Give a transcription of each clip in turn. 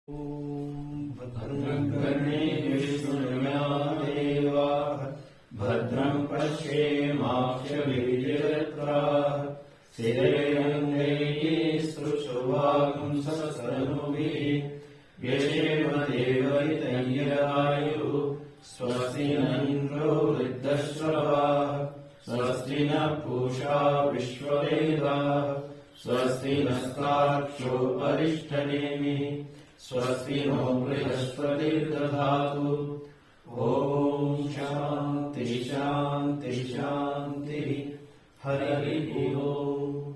भद्रं कर्णेषु भद्रं पश्येमाक्षभिर्यजत्राः स्थिरैरङ्गैः सुषुवागुंससनूभिः व्यशेम देवैतय्यायुः स्वस्ति न इन्द्रो वृद्धश्रवाः स्वस्ति न पूषा विश्ववेदाः स्वस्ति नस्तार्क्ष्यो अरिष्टनेमिः स्वस्ति नो बृहस्पतिर्दधातु। ॐ शान्ति शान्ति शान्तिः। हरिः ओम्।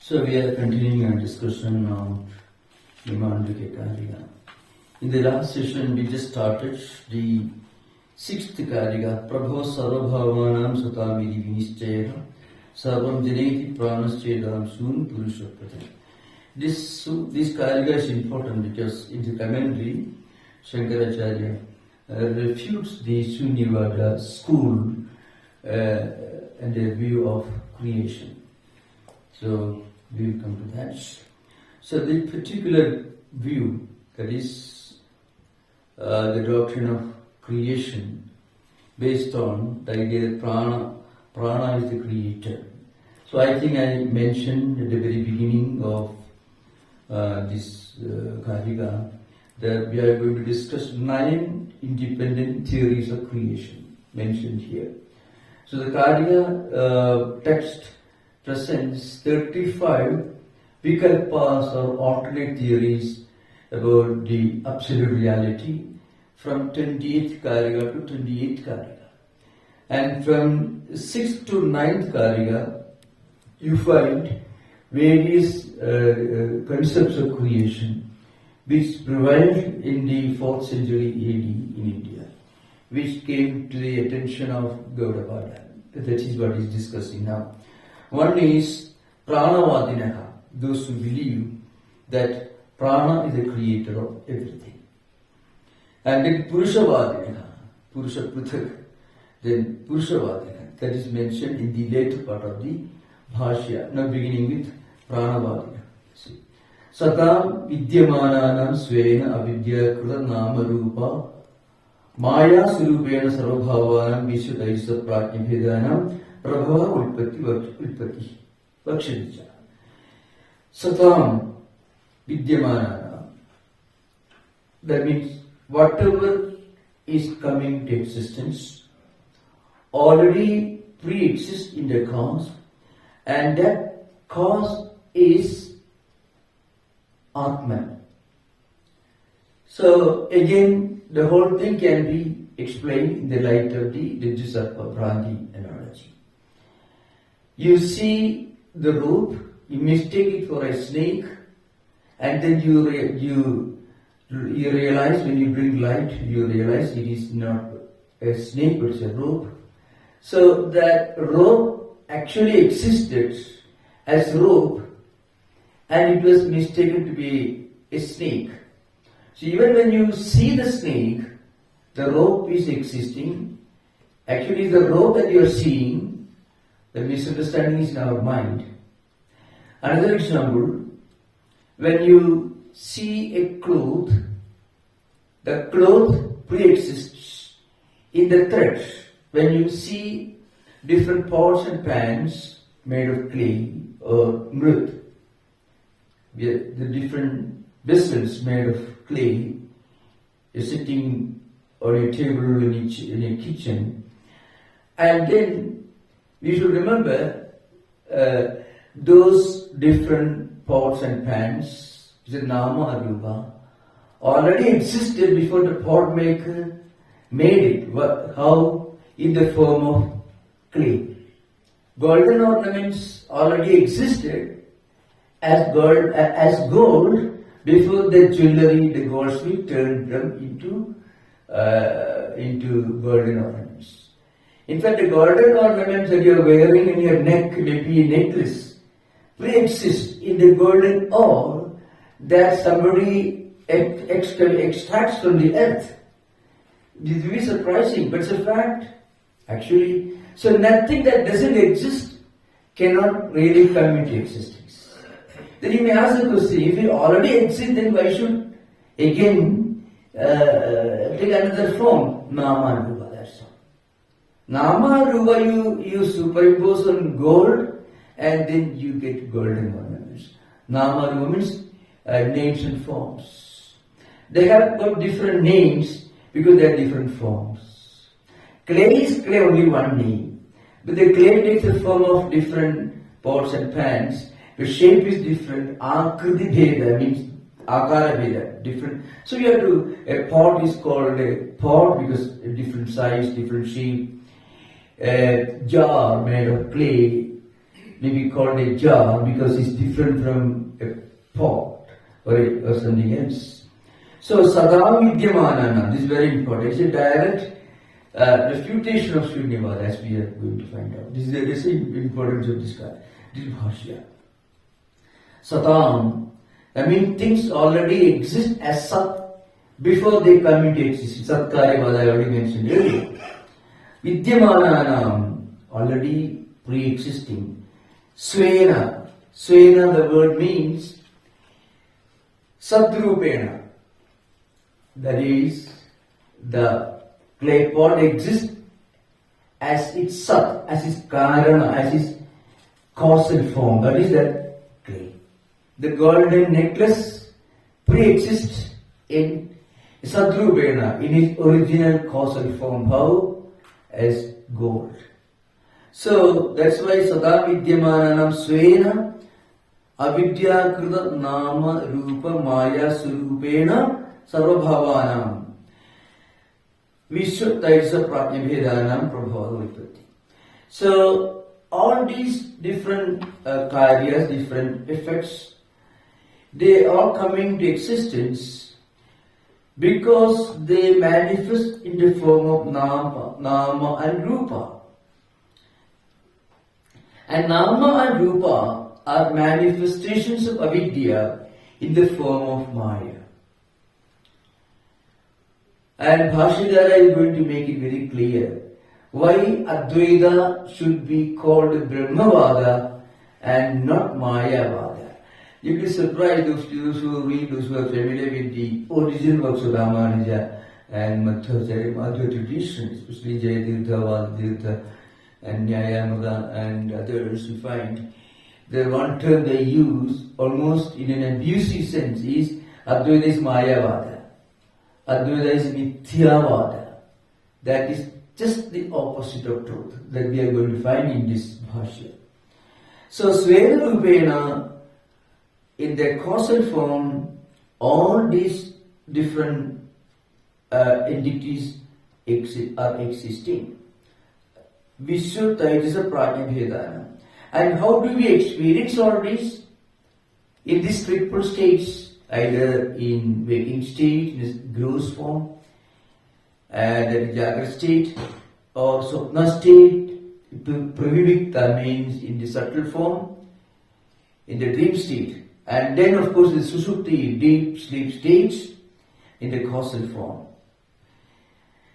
So we are continuing our discussion on the Mandukya Upanishad. In the last session we just started the sixth Karika, Prabho Sarvabhavanam Satamidi Vinishchaya Sarvam Janeti Pranaschedam Sun Purushaprati. This Karika is important because in the commentary Shankaracharya refutes the Sunyavada school and their view of creation. So we will come to that. So the particular view, that is the doctrine of creation, based on the idea that prana is the creator. So I think I mentioned at the very beginning of this Karika that we are going to discuss 9 independent theories of creation mentioned here. So the Karika text presents 35 vikalpas or alternate theories about the absolute reality from 28th Karika to 28th Karika. And from 6th to 9th Karika, you find various concepts of creation which prevailed in the 4th century AD in India, which came to the attention of Gaudapada. That is what is discussing now. One is Pranavadinaha, those who believe that prana is the creator of everything. And then Purushavadinaha, Purusha Pruthak, then Purushavadinaha, that is mentioned in the later part of the Bhashya, now beginning with Pranavadinaha. Satam Vidyamananam Svena Avidya Kruta Nama Rupa Maya Surupena Sarvabhavanam Vishwataisa Pratnibhedanam Prabhava Ulpati Vakshanicha. Satam Vidyamanana. That means whatever is coming to existence already pre-exists in the cause, and that cause is Atman. So again, the whole thing can be explained in the light of the Dhyasarpa Bhranti analogy. You see the rope, you mistake it for a snake, and then you realize when you bring light, you realize it is not a snake but it's a rope. So that rope actually existed as rope, and it was mistaken to be a snake. So even when you see the snake, the rope is existing. Actually the rope that you are seeing, the misunderstanding is in our mind. Another example, when you see a cloth, the cloth pre-exists in the thread. When you see different pots and pans made of clay or mud, the different vessels made of clay is sitting on a table in a kitchen, and then we should remember those different pots and pans, the Nama Arupa, already existed before the pot maker made it. How? In the form of clay. Golden ornaments already existed as gold before the jewellery, the goldsmith turned them into golden ornaments. In fact, the golden ornaments that you are wearing in your neck, maybe a necklace, pre-exist in the golden ore that somebody extracts from the earth. This is very surprising, but it's a fact. Actually, so nothing that doesn't exist cannot really come into existence. Then you may ask the question, if it already exists, then why should again take another form? Nama and Rupa, that's all. Nama and Rupa you superimpose on gold and then you get golden ornaments. Nama and Rupa means names and forms. They have got different names because they are different forms. Clay is clay, only one name. But the clay takes the form of different pots and pans. The shape is different. Akriti bheda means akara bheda, different. So you have to, a pot is called a pot because a different size, different shape. A jar made of clay may be called a jar because it's different from a pot or something else. So Sadam Vidyamanana, this is very important. It's a direct refutation of Shunyavada, as we are going to find out. This is the importance of this guy. This is Bhashya. Satam, I mean things already exist as Sat before they come into existence. Satkaryavada I already mentioned earlier. Vidyamananam, already pre-existing. Svena, Svena the word means Sadrupena. That is, the clay pot exists as its sat, as its karana, as its causal form. That is that clay. The golden necklace pre-exists in Sadrupena, in its original causal form. How? As gold. So that's why Sada Vidyamananam Svena Avidya Krita Nama Rupa Maya Surupena Sarvabhavanam Vishwataisa Pratnabhedanam Prabhava Vipatti. So all these different karyas, different effects, they are coming to existence because they manifest in the form of Nama and Rupa. And Nama and Rupa are manifestations of avidya in the form of Maya. And Bhashyadara is going to make it very clear why Advaita should be called Brahmavada and not Mayavada. You'll be surprised, those who read, those who are familiar with the original works of Ramanuja and Madhva tradition, especially Jayatirtha, Vadatirtha, and Nyayamada and others, you find the one term they use almost in an abusive sense is Advaita is Mayavada. Advaita is Mithyavada. That is just the opposite of truth that we are going to find in this Bhashya. So Svena Rupena, in their causal form, all these different entities are existing. Vishwa Taitisa Pratnabhedana. And how do we experience all this? In these triple states, either in waking state, in this gross form, that is Jagra state, or Swapna state, Pravivikta means in the subtle form, in the dream state, and then of course the Susupti, deep sleep states, in the causal form.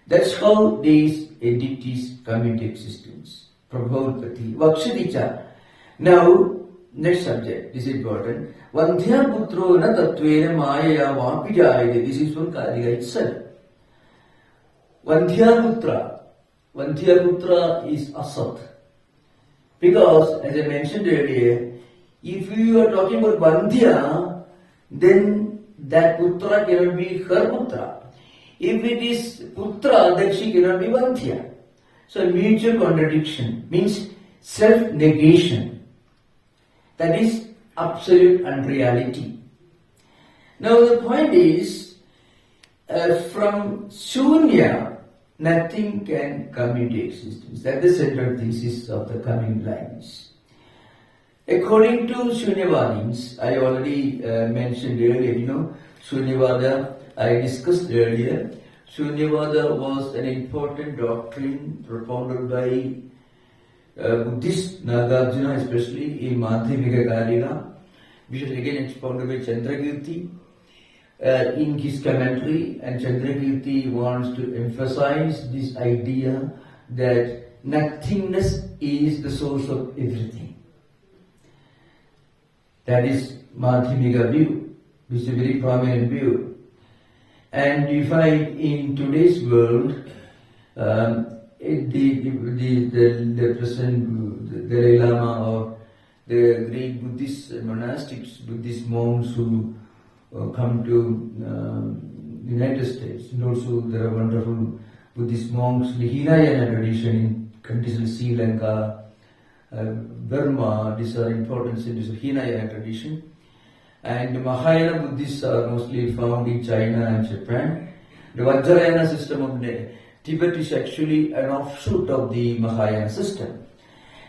That's how these entities come into existence. Prabhavati. Vakshadicha. Now, next subject, this is important. Vandhya putro na tattvena maya vapijayate. This is from Karika itself. Vandhya putra is asat. Because, as I mentioned earlier, if you are talking about Vandhya, then that putra cannot be her putra. If it is putra, then she cannot be Vandhya. So mutual contradiction means self-negation. That is absolute unreality. Now the point is, from Shunya, nothing can come into existence. That is the central thesis of the coming lines. According to Shunyavadins, I already mentioned earlier, Shunyavada, I discussed earlier. Shunyavada was an important doctrine propounded by Buddhist Nagarjuna, especially in Madhyamika Karika, which was again expounded by Chandrakirti. in his commentary, and Chandrakirti wants to emphasize this idea that nothingness is the source of everything. That is Madhyamika view, which is a very prominent view. And you find in today's world, the present Dalai Lama or the great Buddhist monastics, Buddhist monks who come to the United States, and also there are wonderful Buddhist monks, the Hinayana tradition in countries like Sri Lanka, Burma. These are important centers of Hinayana tradition. And the Mahayana Buddhists are mostly found in China and Japan. The Vajrayana system of Tibet is actually an offshoot of the Mahayana system.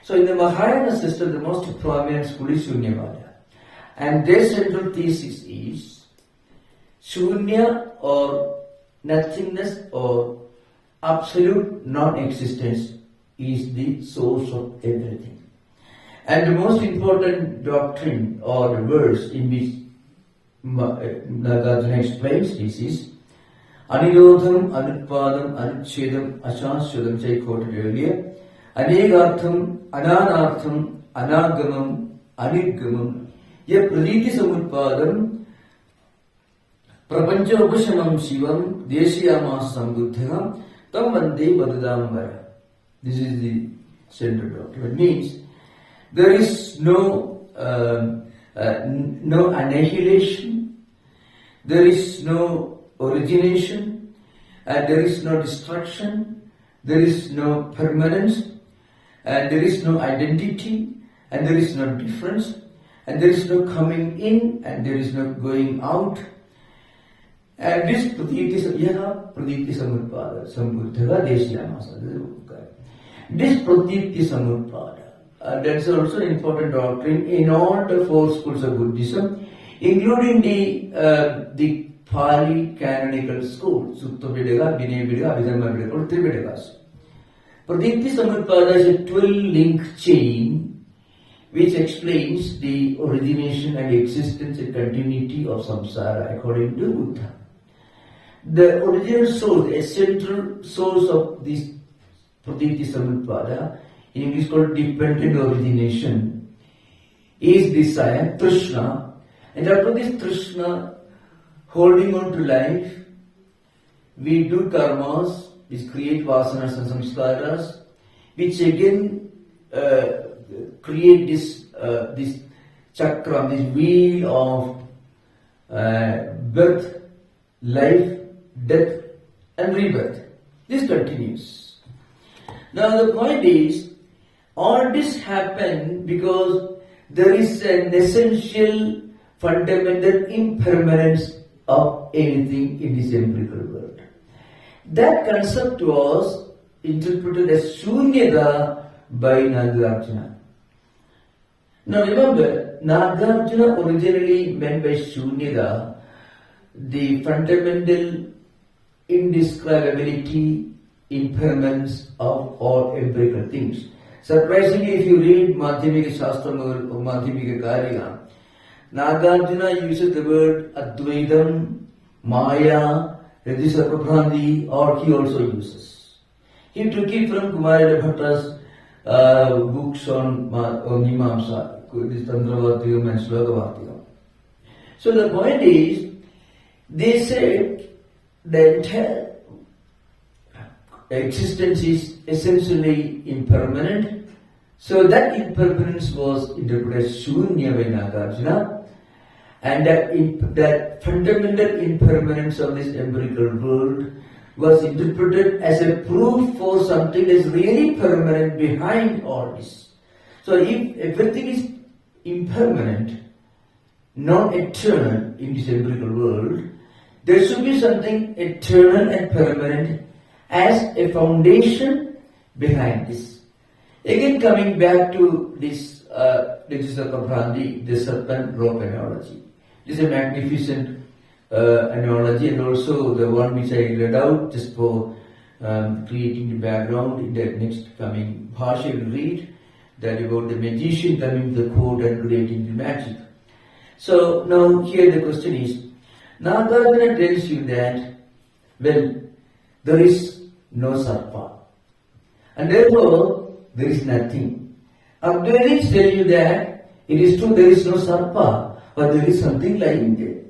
So in the Mahayana system, the most prominent school is Shunyavada. And their central thesis is Shunya, or nothingness, or absolute non-existence is the source of everything. And the most important doctrine or the verse in which Nagarjuna explains this is Anirodham, Anutpadam, Anuchedam, Ashashwadam, which I quoted earlier, Anegartham, Ananartham, Anagamam, Anirgamam, Ye Praditi Samutpadam, Prapancha Upashamam Shivam, Deshiyamas Sambuddham, Tam Vande Badadambara. This is the central doctrine. It means there is no annihilation, there is no origination, and there is no destruction, there is no permanence, and there is no identity, and there is no difference, and there is no coming in, and there is no going out. And this Pratiti Samutpada, Sambuddha Deshyamasa. This Pratiti Samutpada, that's also an important doctrine in all the four schools of Buddhism, including the Pali canonical school, Sutta Vidaka, Vinaya Vidaka, Abhidhamma Vidaka, or Trividakas. Pratiti Samutpada is a 12-link chain which explains the origination and existence and continuity of samsara according to Buddha. The original source, the essential source of this Pratiti Samutpada, in English called dependent origination, is desire, Trishna, and after this Trishna, holding on to life, we do karmas, which create vasanas and samskaras, which again create this chakra, this wheel of birth, life, death, and rebirth. This continues. Now the point is, all this happened because there is an essential, fundamental impermanence of anything in this empirical world. That concept was interpreted as Shunyata by Nagarjuna. Now remember, Nagarjuna originally meant by Shunyata the fundamental indescribability, impermanence of all empirical things. Surprisingly, if you read Madhyamika Shastram or Madhyamika Karika, Nagarjuna uses the word Advaitam, Maya, Radhisarvabhranti, or he also uses. He took it from Kumarila Bhatta's books on Mimamsa, this Tandravartikam and Slokavartikam. So the point is, they said the entire existence is essentially impermanent. So that impermanence was interpreted as Shunya by Nagarjuna, and that fundamental impermanence of this empirical world was interpreted as a proof for something that is really permanent behind all this. So if everything is impermanent, non-eternal in this empirical world, there should be something eternal and permanent as a foundation behind this. Again, coming back to this Radhisarvabhranti, the serpent rope analogy. This is a magnificent analogy, and also the one which I read out just for creating the background. In the next coming Bhasha will read that about the magician coming to the court and relating to magic. So now here the question is, Nagarjuna tells you that, well, there is no sarpa. And therefore, there is nothing. Advaita tell you that it is true there is no sarpa, but there is something lying there.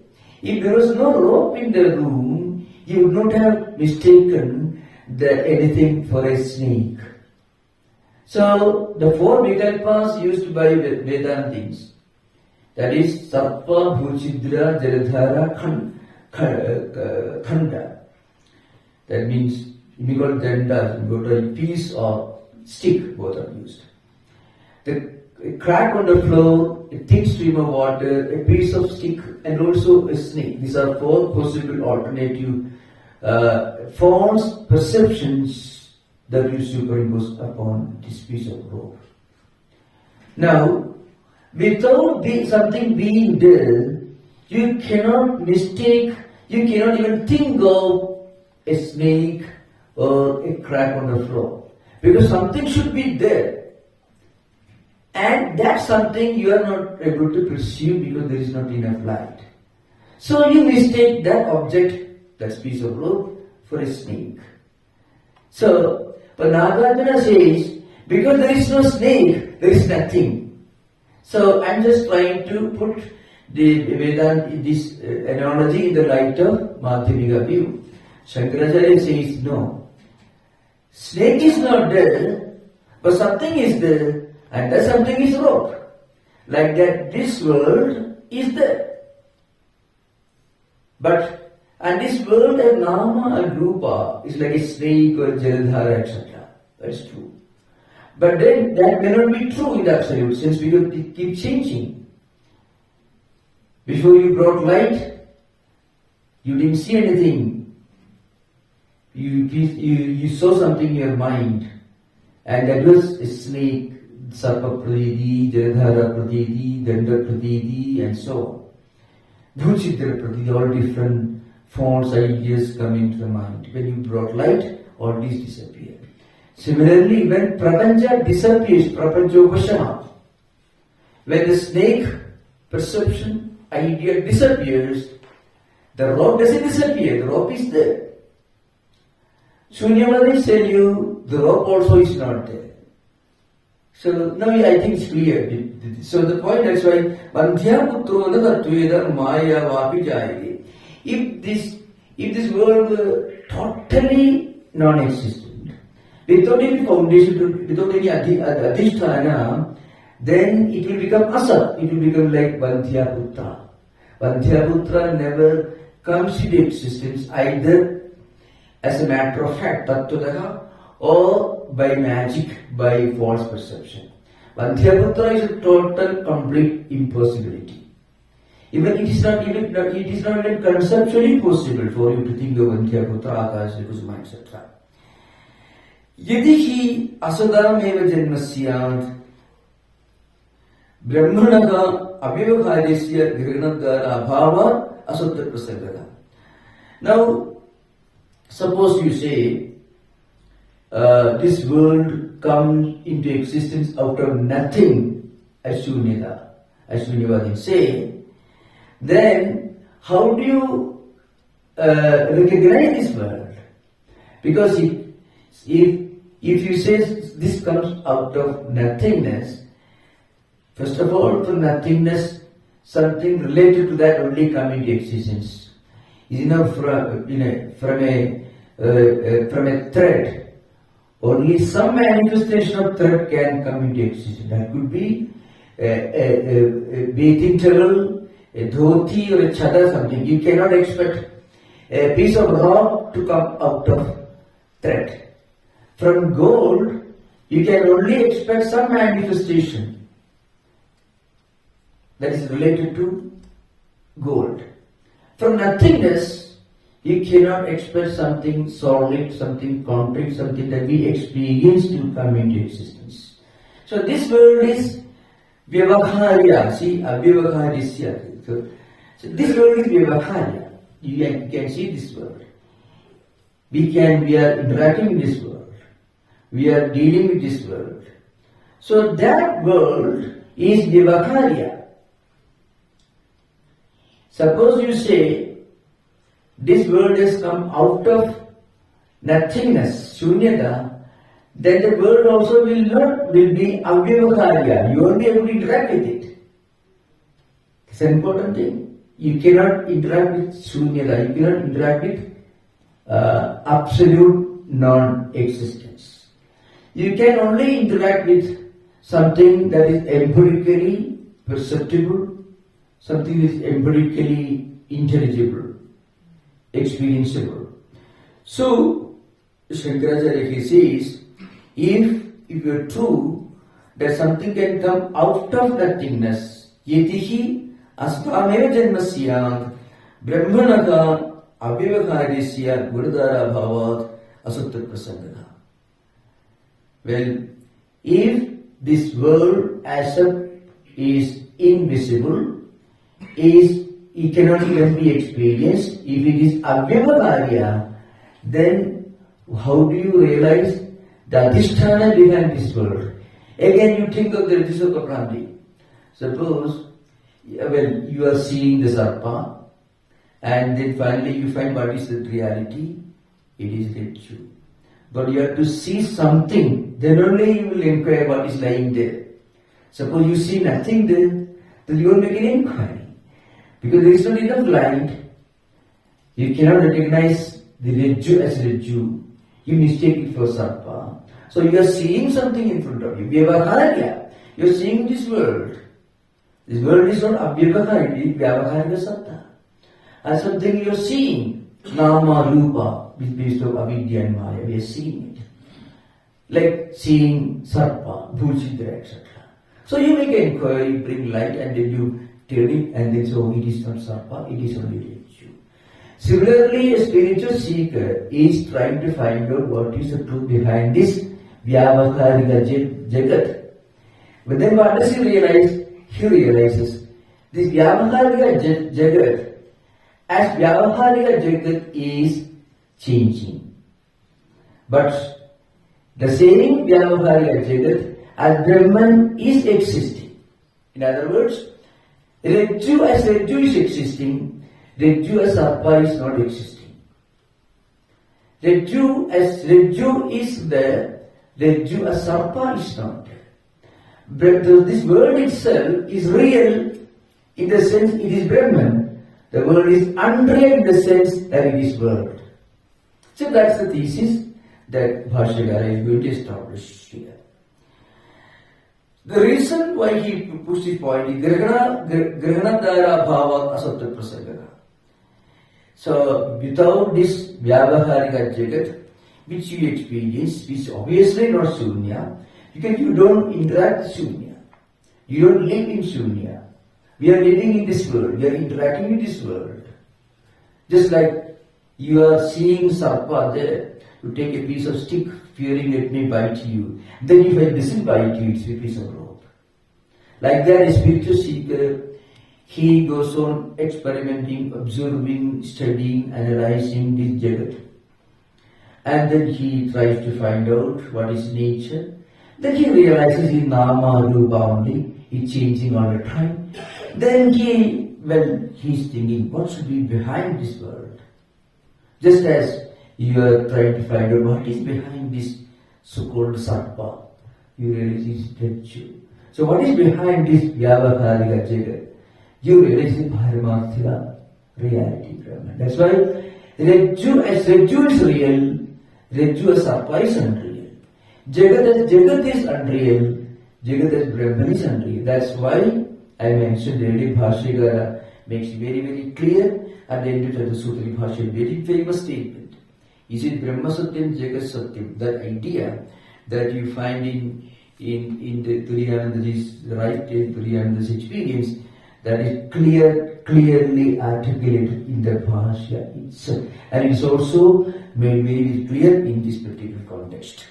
If there was no rope in the room, you would not have mistaken anything for a snake. So, the four vikalpas used by Vedantins, that is Sarpa, Bhuchidra, Jaladhara, Khanda. That means, we got dandas, we got a piece of stick, both are used. The crack on the floor, a thick stream of water, a piece of stick, and also a snake. These are four possible alternative forms, perceptions that you superimpose upon this piece of rope. Now, without something being there, you cannot mistake, you cannot even think of a snake or a crack on the floor. Because something should be there. And that's something you are not able to perceive because there is not enough light. So you mistake that object, that piece of rope, for a snake. So, but Nagarjuna says, because there is no snake, there is nothing. So I'm just trying to put the Vedanta, this analogy in the light of Madhyamika view. Shankaracharya says, no. Snake is not there, but something is there, and that something is rope. Like that, this world is there. But, and this world and Nama and Rupa is like a snake or a Jaladhara, etc. That's true. But then that may not be true in the absolute sense because it keeps changing. Before you brought light, you didn't see anything. You saw something in your mind, and that was a snake, Sarpa Pratiti, Jaladhara Pratiti, Danda Pratiti, and so on. Bhuchitra Pratiti, all different forms, ideas come into the mind. When you brought light, all these disappear. Similarly, when Prapancha disappears, Prapanchopashama, when the snake perception idea disappears, the rope doesn't disappear, the rope is there. Shunyavadis tell you the rope also is not there. So now I think it's clear. So the point that's why Mandhya Tattwamayananda Mayavati jayate. If this world were totally non-existent, without any foundation, without any adhisthana, then it will become asat. It will become like Vandhyaputra. Vandhyaputra never comes into existence either as a matter of fact, tattvataka, or by magic, by false perception. Vandhyaputra is a total, complete impossibility. Even it is not even conceptually possible for you to think of Vandhyaputra, Akasha, Kusuma, etc. Yadi hi asadam eva janmasyat brahmanaga avivakadesya grihanadara abhava asutta prasangata. Now, suppose you say this world comes into existence out of nothing, as Shunyavadin say, then how do you recognize this world? Because if you say this comes out of nothingness, first of all, from nothingness, something related to that only come into existence. Is enough from a thread. Only some manifestation of thread can come into existence. That could be a bathing towel, a dhoti or a chadar, something. You cannot expect a piece of rock to come out of thread. From gold, you can only expect some manifestation that is related to gold. From nothingness, you cannot expect something solid, something concrete, something that we experience to come into existence. So this world is vyavakharya. See, avyavakharisya. So this world is vyavakharya. You can see this world. We are interacting with this world. We are dealing with this world. So that world is vyavakharya. Suppose you say this world has come out of nothingness, shunyata, then the world also will be avyavakarya. You won't be able to interact with it. It's an important thing. You cannot interact with shunyata. You cannot interact with absolute non-existence. You can only interact with something that is empirically perceptible, something that is empirically intelligible, experienceable. So, Shankaracharya he says, if it were true that something can come out of nothingness, yetihi astameva janmasyam brahmanaka avyavakarisya gurudara bhavat asutta prasangana. Well, if this world as such is invisible, it cannot even be experienced, if it is avyavakarya, then how do you realize the adhisthana behind this world? Again, you think of the Ritishoka Pranti. Suppose, you are seeing the sarpa, and then finally you find what is the reality. It is Ritu. But you have to see something, then only you will inquire what is lying there. Suppose you see nothing there, then you will make an inquiry. Because there is not enough light, you cannot recognize the Rajju as Rajju. You mistake it for sarpa. So you are seeing something in front of you. Vyavaharya. You are seeing this world. This world is not avyavaharya, it is vyavaharya satta. And something you are seeing. Nama, Rupa, which is based on avidya and maya. We are seeing it. Like seeing sarpa, bhujidra, etc. So you make an inquiry, bring light, and then you tell it, and then so it is not sarpa, it is only Rajju. Similarly, a spiritual seeker is trying to find out what is the truth behind this vyavakarika jagat. But then what does he realize? He realizes this vyavakarika jagat, as vyavakarika jagat is changing. But the same vyavakarika jagat as Brahman is existing. In other words, Rajju as Rajju is existing, Rajju as Sarpa is not existing. Rajju as Rajju is there, Rajju as Sarpa is not there. But this world itself is real in the sense it is Brahman. The world is unreal in the sense that it is world. So that's the thesis that Bhashyakara is going to establish here. The reason why he puts this point is Grahanadara Bhava Asatya Prasangana. So without this Vyavaharika Jagat, which you experience, which is obviously not Shunya, you don't interact with Shunya. You don't live in Shunya. We are living in this world. We are interacting with this world. Just like you are seeing Sarpa there, you take a piece of stick, fearing it may bite you. Then if it doesn't bite you, it's a piece of rope. Like that, a spiritual seeker, he goes on experimenting, observing, studying, analyzing this Jagat. And then he tries to find out what is nature. Then he realizes in Nama, Rupa only, it's changing all the time. Then he's thinking, what should be behind this world? Just as you are trying to find out what is behind this so-called Sarpa, you realize it's Rajju. So what is behind this Vyavakarika Jagat? You realize it's Paramartha, reality, Brahman. That's why Rajju as Rajju is real, Rajju as Sarpa is unreal. Jagat as Jagat is unreal, Jagat as Brahman is unreal. That's why I mentioned earlier, Bhashyakara makes it very, very clear at the end of the Sutra Bhashya, very famous statement. He said, Brahma Satyam, Jagat Satyam. That idea that you find in the Turiyananda's right, Turiyananda's experience, that is clearly articulated in the Bhashya itself. And it is also made very clear in this particular context.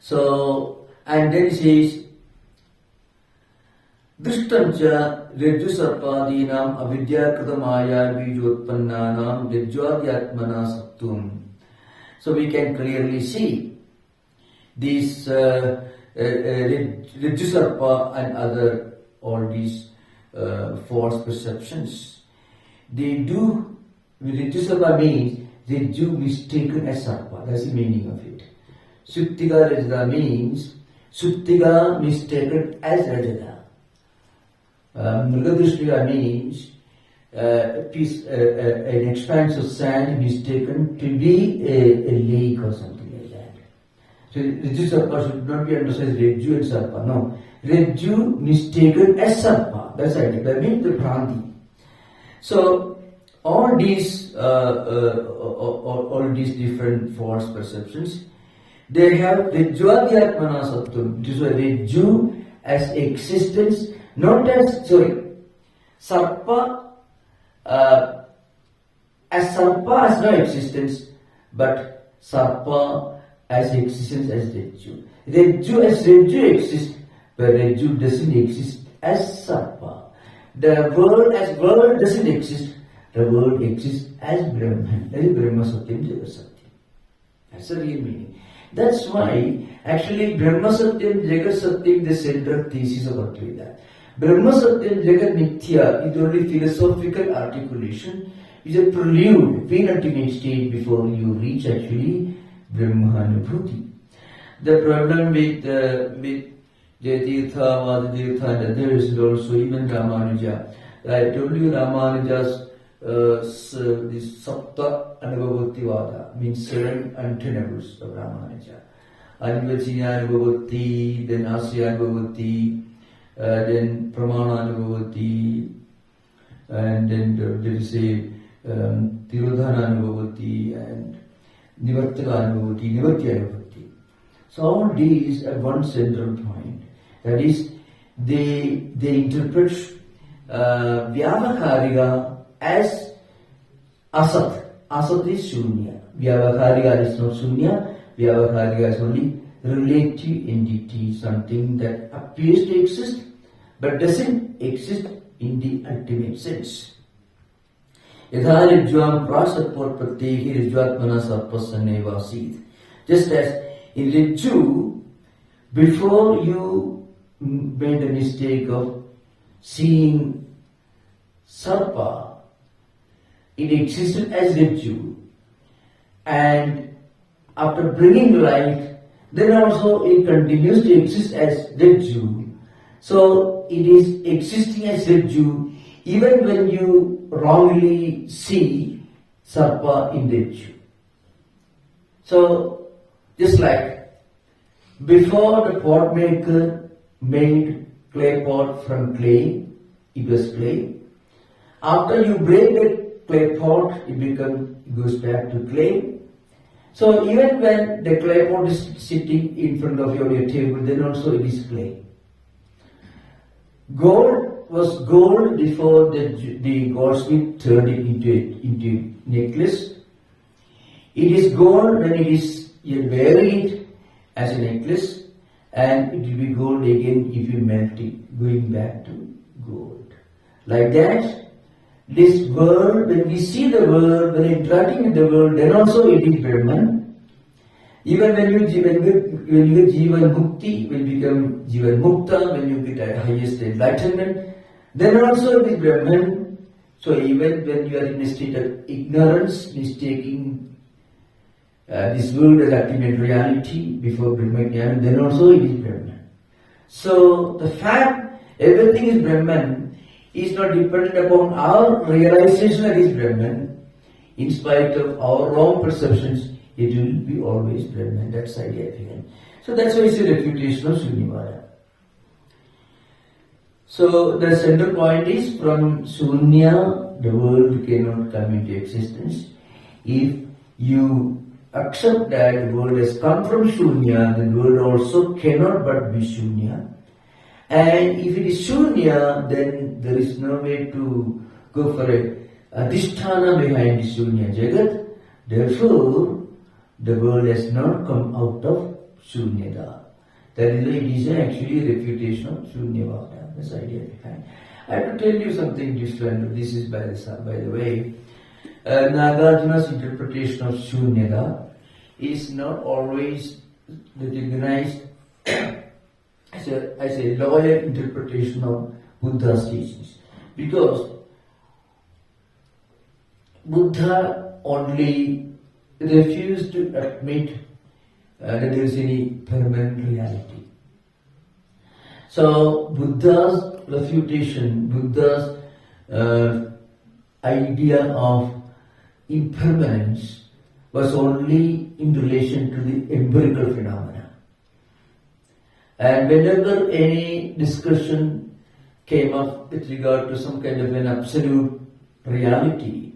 So, and then he says, Drishtamcha Rajju Sarpadinam Avidyakrita Maya Bijotpannanam Rajjvadyatmana Sattum. So we can clearly see these Rajju Sarpa and other all these false perceptions. They do Ritusarpa means Rajju mistaken as Sarpa. That's the meaning of it. Suttiga Rajada means Suttiga mistaken as Rajada. Mrigadrishtiga means an expanse of sand mistaken to be a lake or something like that. So Ritusarpa should not be understood as Rajju and Sarpa. No. Rajju mistaken as Sarpa. That's right. That means the Pranti. So all these different false perceptions, they have Rajyadhyatmana Sattvam. This is Rajju as existence, not as Sarpa. As Sarpa has no existence, but Sarpa as existence as Rajju. Rajju as Rajju exists, but Rajju doesn't exist as Sarpa. The world as world doesn't exist, the world exists as Brahman. That is Brahma Satyam Jagat Satyam. That's the real meaning. That's why actually Brahma Satyam Jagat Satyam is the central thesis of Advaita. Brahma Satyam Jagat Mithya is only philosophical articulation, is a prelude, penultimate stage before you reach actually Brahmanubhuti. The problem with Jayatirtha, Vadatirtha and others is also even Ramanuja. I told you Ramanuja's this Sapta Anubhavati Vada means 7 untenables of Ramanuja. Anivachina Anubhavati, then Asya Anubhavati, then Pramana Anubhavati, and then there is a Tirodhana Anubhavati and Nivartaka Anubhavati, Nivartya Anubhavati. So all these at one central point. That is, they interpret Vyavaharika as Asat. Asat is Shunya. Vyavaharika is not Shunya. Vyavaharika is only relative entity, something that appears to exist but doesn't exist in the ultimate sense. Yatha Rajjvam prasatpur pratyehi Rajjvatmana sarpasane vasit. Just as in Rajju, before you made the mistake of seeing Sarpa, it existed as Rajju, and after bringing light, then also it continues to exist as Rajju. So it is existing as Rajju even when you wrongly see Sarpa in Rajju. So just like before the pot maker made clay pot from clay, it was clay. After you break the clay pot, it goes back to clay. So even when the clay pot is sitting in front of your table, then also it is clay. Gold was gold before the goldsmith turned it into necklace. It is gold when you wear it as a necklace, and it will be gold again if you melt it, going back to gold. Like that, this world, when we see the world, when interacting with the world, then also it is Brahman. Even when you get Jivan Mukti, when you become Jivan Mukta, when you get the highest enlightenment, then also it is Brahman. So even when you are in a state of ignorance, mistaking this world as ultimate reality before Brahmajnana, then also it is Brahman. So the fact everything is Brahman is not dependent upon our realization that it is Brahman. In spite of our wrong perceptions, it will be always Brahman. That's the idea behind. So that's why it's a refutation of Shunyavada. So the center point is from Shunya, the world cannot come into existence. If you accept that the world has come from Shunya, then the world also cannot but be Shunya. And if it is Shunya, then there is no way to go for a Adhisthana behind the Shunya Jagat. Therefore, the world has not come out of Shunyada. That is why it is actually a refutation of Shunyavada. That's the idea behind. I have to tell you something different. This is by the way. Nagarjuna's interpretation of Shunyada is not always recognized as a lower interpretation of Buddha's teachings. Because Buddha only refused to admit that there is any permanent reality. So Buddha's refutation, Buddha's idea of impermanence was only in relation to the empirical phenomena. And whenever any discussion came up with regard to some kind of an absolute reality,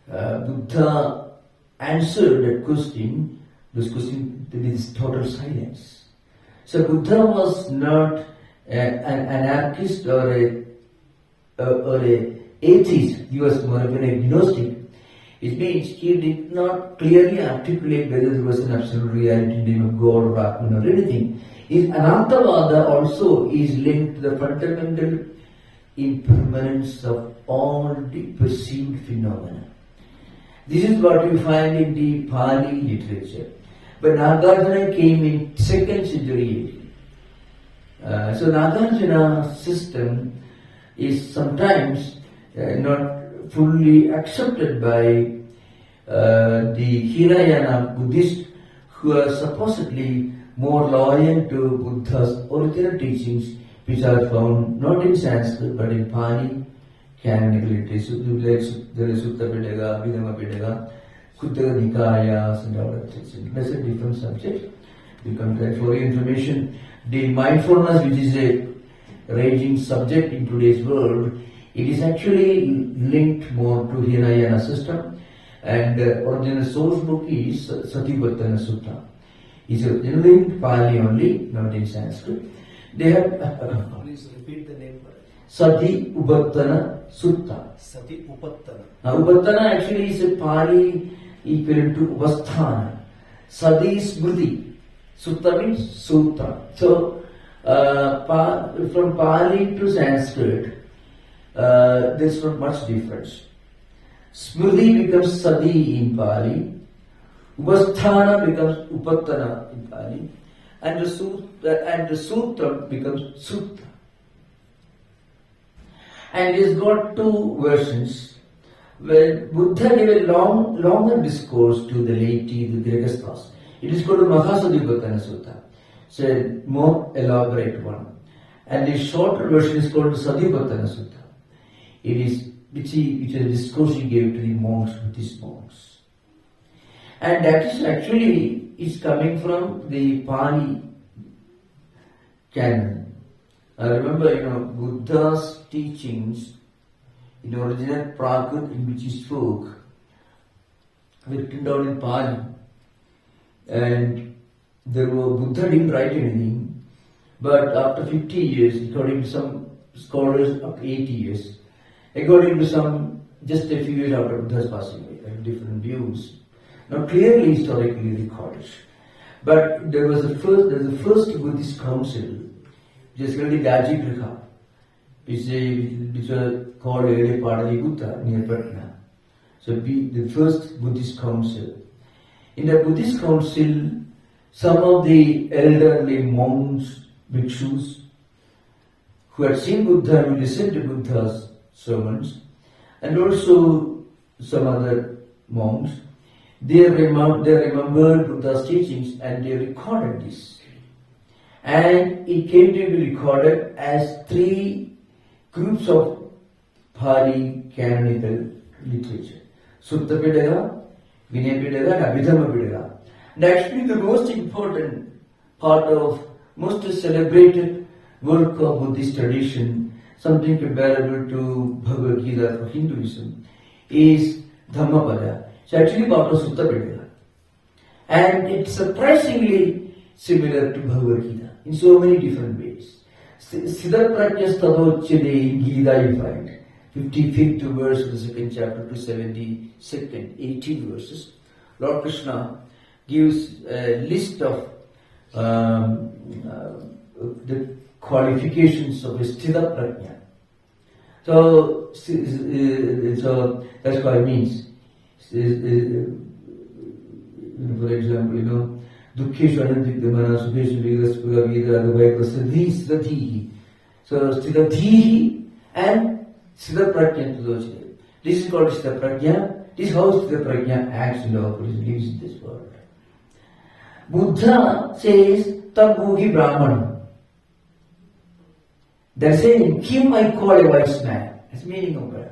Buddha answered that question, this question with total silence. So Buddha was not an anarchist or a atheist. He was more of an agnostic. It means he did not clearly articulate whether there was an absolute reality in the name of God or Atman or anything. His Anantavada also is linked to the fundamental impermanence of all the perceived phenomena. This is what you find in the Pali literature. But Nagarjuna came in 2nd century AD. So Nagarjuna's system is sometimes not fully accepted by the Hinayana Buddhists, who are supposedly more loyal to Buddha's original teachings, which are found not in Sanskrit but in Pali canonical literature. There is Sutta Pitaka, Abhidhamma Pitaka, Kuttaka Nikayas and all that. That's a different subject. We come to that for your information. The mindfulness, which is a raging subject in today's world, it is actually linked more to Hinayana system, and original source book is Satipattana Sutta. It's in Pali only, not in Sanskrit. They have. Please repeat the name. Sati Upattana Sutta. Sati Upattana. Now Upattana actually is a Pali equivalent to Upasthana. Sati is Smriti. Sutta means Sutra. So from Pali to Sanskrit, there's not much difference. Smriti becomes Sati in Pali, Upasthana becomes Upattana in Pali, and the Sutra becomes Sutta. And it has got two versions. When Buddha gave a longer discourse to the laity, the Grihasthas, it is called Mahasatipatthana Sutta. It's a more elaborate one. And the shorter version is called Satipattana Sutta. It is which is a discourse he gave to the monks, Buddhist monks. And that is actually coming from the Pali canon. I remember, Buddha's teachings in original Prakrit in which he spoke were written down in Pali. And Buddha didn't write anything, but after 50 years, according to some scholars, up to 80 years, according to some, just a few years after Buddha's passing away, I have different views. Now clearly historically recorded. But there was the first Buddhist council, which is called the Gajigriha, which was called early Padali Buddha near Patna. So the first Buddhist council. In the Buddhist council, some of the elderly monks, bhikshus, who had seen Buddha and listened to Buddha's sermons, and also some other monks, they remembered Buddha's teachings and they recorded this. And it came to be recorded as 3 groups of Pali canonical literature. Sutta Pitaka, Vinaya Pitaka and Abhidhamma Pitaka. And actually the most important part of, most celebrated work of Buddhist tradition, something comparable to Bhagavad Gita for Hinduism, is Dhammapada. It's actually part of Sutta Pitaka. And it's surprisingly similar to Bhagavad Gita in so many different ways. Siddharprajna Stadocchide Gita you find, 55th verse of the 2nd chapter to 72nd, 18 verses. Lord Krishna gives a list of the qualifications of a Sthita Prajna. So that's what it means. For example, Dukkeshu Anantikdamana Sukeshu Vegaspuga Vida Advaita Ashrama. So Sthita Dhihi and Sthita Prajna. This is called Sthita Prajna. this how the prajna acts in the opposition, lives in this world. Buddha says, Tam Bhugi Brahman. They're saying, him I call a wise man. That's the meaning of Brahman.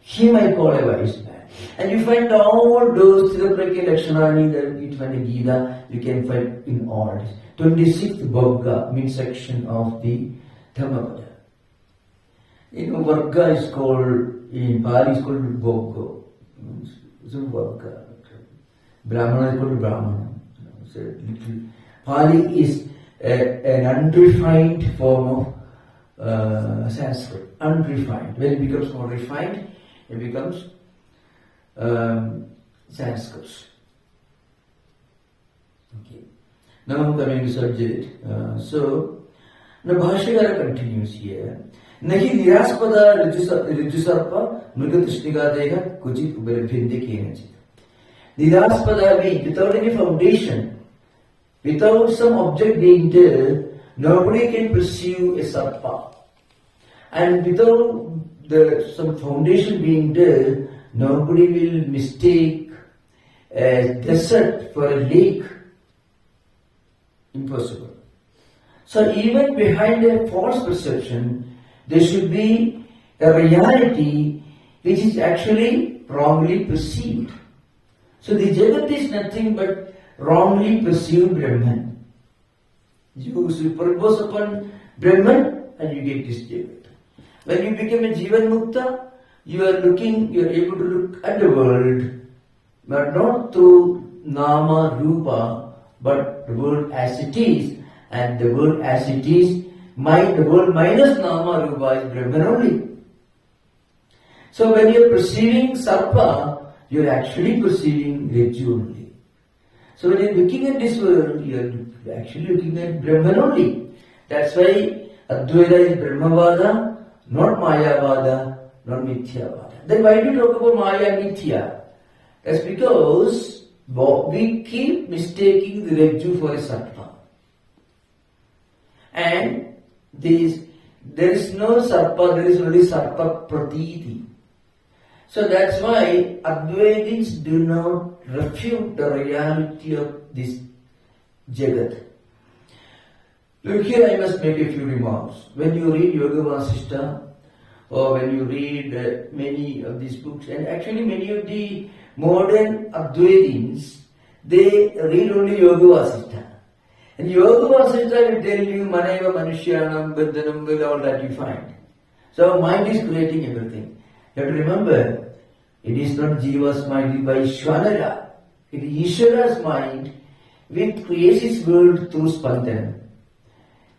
Him I call a wise man. And you find all those Tiraprakya Lakshanani that you find in Gita, you can find in all this. 26th Bhagga means section of the Dhammapada. Varga is called, in Pali is called Bhoggo. So Varga. Brahmana is called Brahmana. So Pali is an unrefined form of Sanskrit. Unrefined. When it becomes more refined, it becomes Sanskrit. Okay. Now coming to subject. So, the Bhashyakara continues here. Nahi niraspada rijusarpa mrigatishnigadeha kuchit uberabhinde kenachit. Niraspada means without any foundation, without some object being there, nobody can pursue a sarpa. And without some foundation being there, nobody will mistake a desert for a lake. Impossible. So even behind a false perception, there should be a reality which is actually wrongly perceived. So the Jagat is nothing but wrongly perceived Brahman. You superimpose upon Brahman and you get this Jagat. When you become a Jivan Mukta, you are able to look at the world, but not through Nama, Rupa, but the world as it is. And the world as it is, the world minus Nama, Rupa is Brahman only. So when you are perceiving Sarpa, you are actually perceiving Rajju only. So when you are looking at this world, you are actually looking at Brahman only. That's why Advaita is Brahmavada, not Mayavada, not Mithyavada. Then why do you talk about Maya and Mithya? That's because we keep mistaking the Rajju for a Sarpa. And there is no Sarpa, there is only Sarpa Pratiti. So that's why Advaitins do not refute the reality of this Jagat. Look here, I must make a few remarks. When you read Yoga Vasishta, or when you read many of these books, and actually many of the modern Advaitins, they read only Yoga Vasishta. And Yoga Vasishta will tell you Manaiva Manushyanam, Bandhanam, all that you find. So mind is creating everything. You have to remember, it is not Jiva's mind, it is by Ishvara. It is Ishvara's mind which creates his world through Spandana.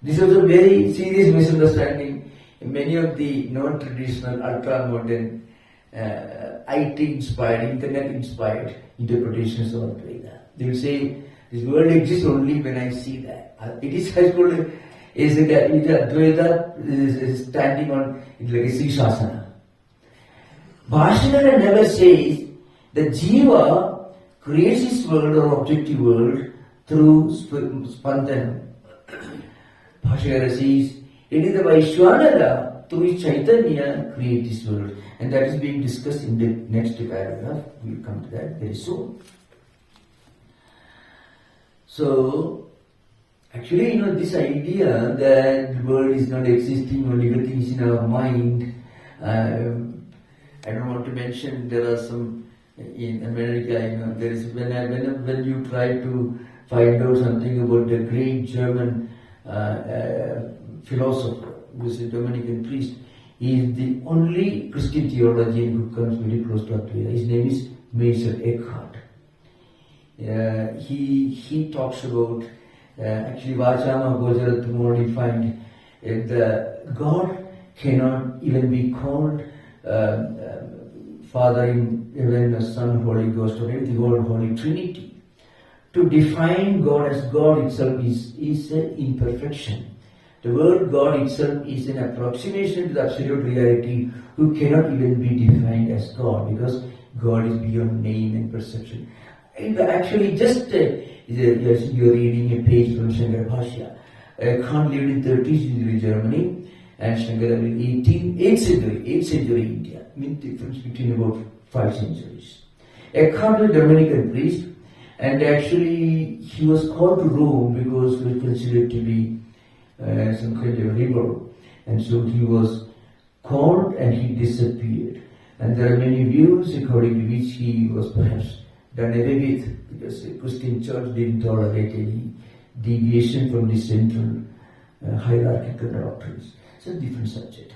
This is a very serious misunderstanding in many of the non-traditional, ultra-modern, IT-inspired, internet-inspired interpretations of Advaita. They will say, this world exists only when I see that. It is called, Advaita is standing on like a Sishasana. Bhashyakara never says that Jiva creates his world or objective world through Spandana. Bhashyakara says, it is the Vaishwanara through his Chaitanya creates this world. And that is being discussed in the next paragraph. We will come to that very soon. So, actually, this idea that the world is not existing, only everything is in our mind. I don't want to mention, there are some in America, there is when you try to find out something about the great German philosopher, who is a Dominican priest, he is the only Christian theologian who comes very close to Advaita. His name is Mason Eckhart. He talks about actually Vachama Gojaratma only find the God cannot even be called Father in heaven, Son, Holy Ghost, or the whole Holy Trinity. To define God as God itself is an imperfection. The word God itself is an approximation to the absolute reality who cannot even be defined as God, because God is beyond name and perception. And actually, just you're reading a page from Shankara Bhashya. Khan lived in 13th century Germany and Shankara lived 8th century India. I mean, difference between about 5 centuries. Eckhart was a Dominican priest, and actually he was called to Rome because he was considered to be some kind of rebel. And so he was called and he disappeared. And there are many views according to which he was perhaps done away with, because the Christian church didn't tolerate any deviation from the central hierarchical doctrines. It's a different subject.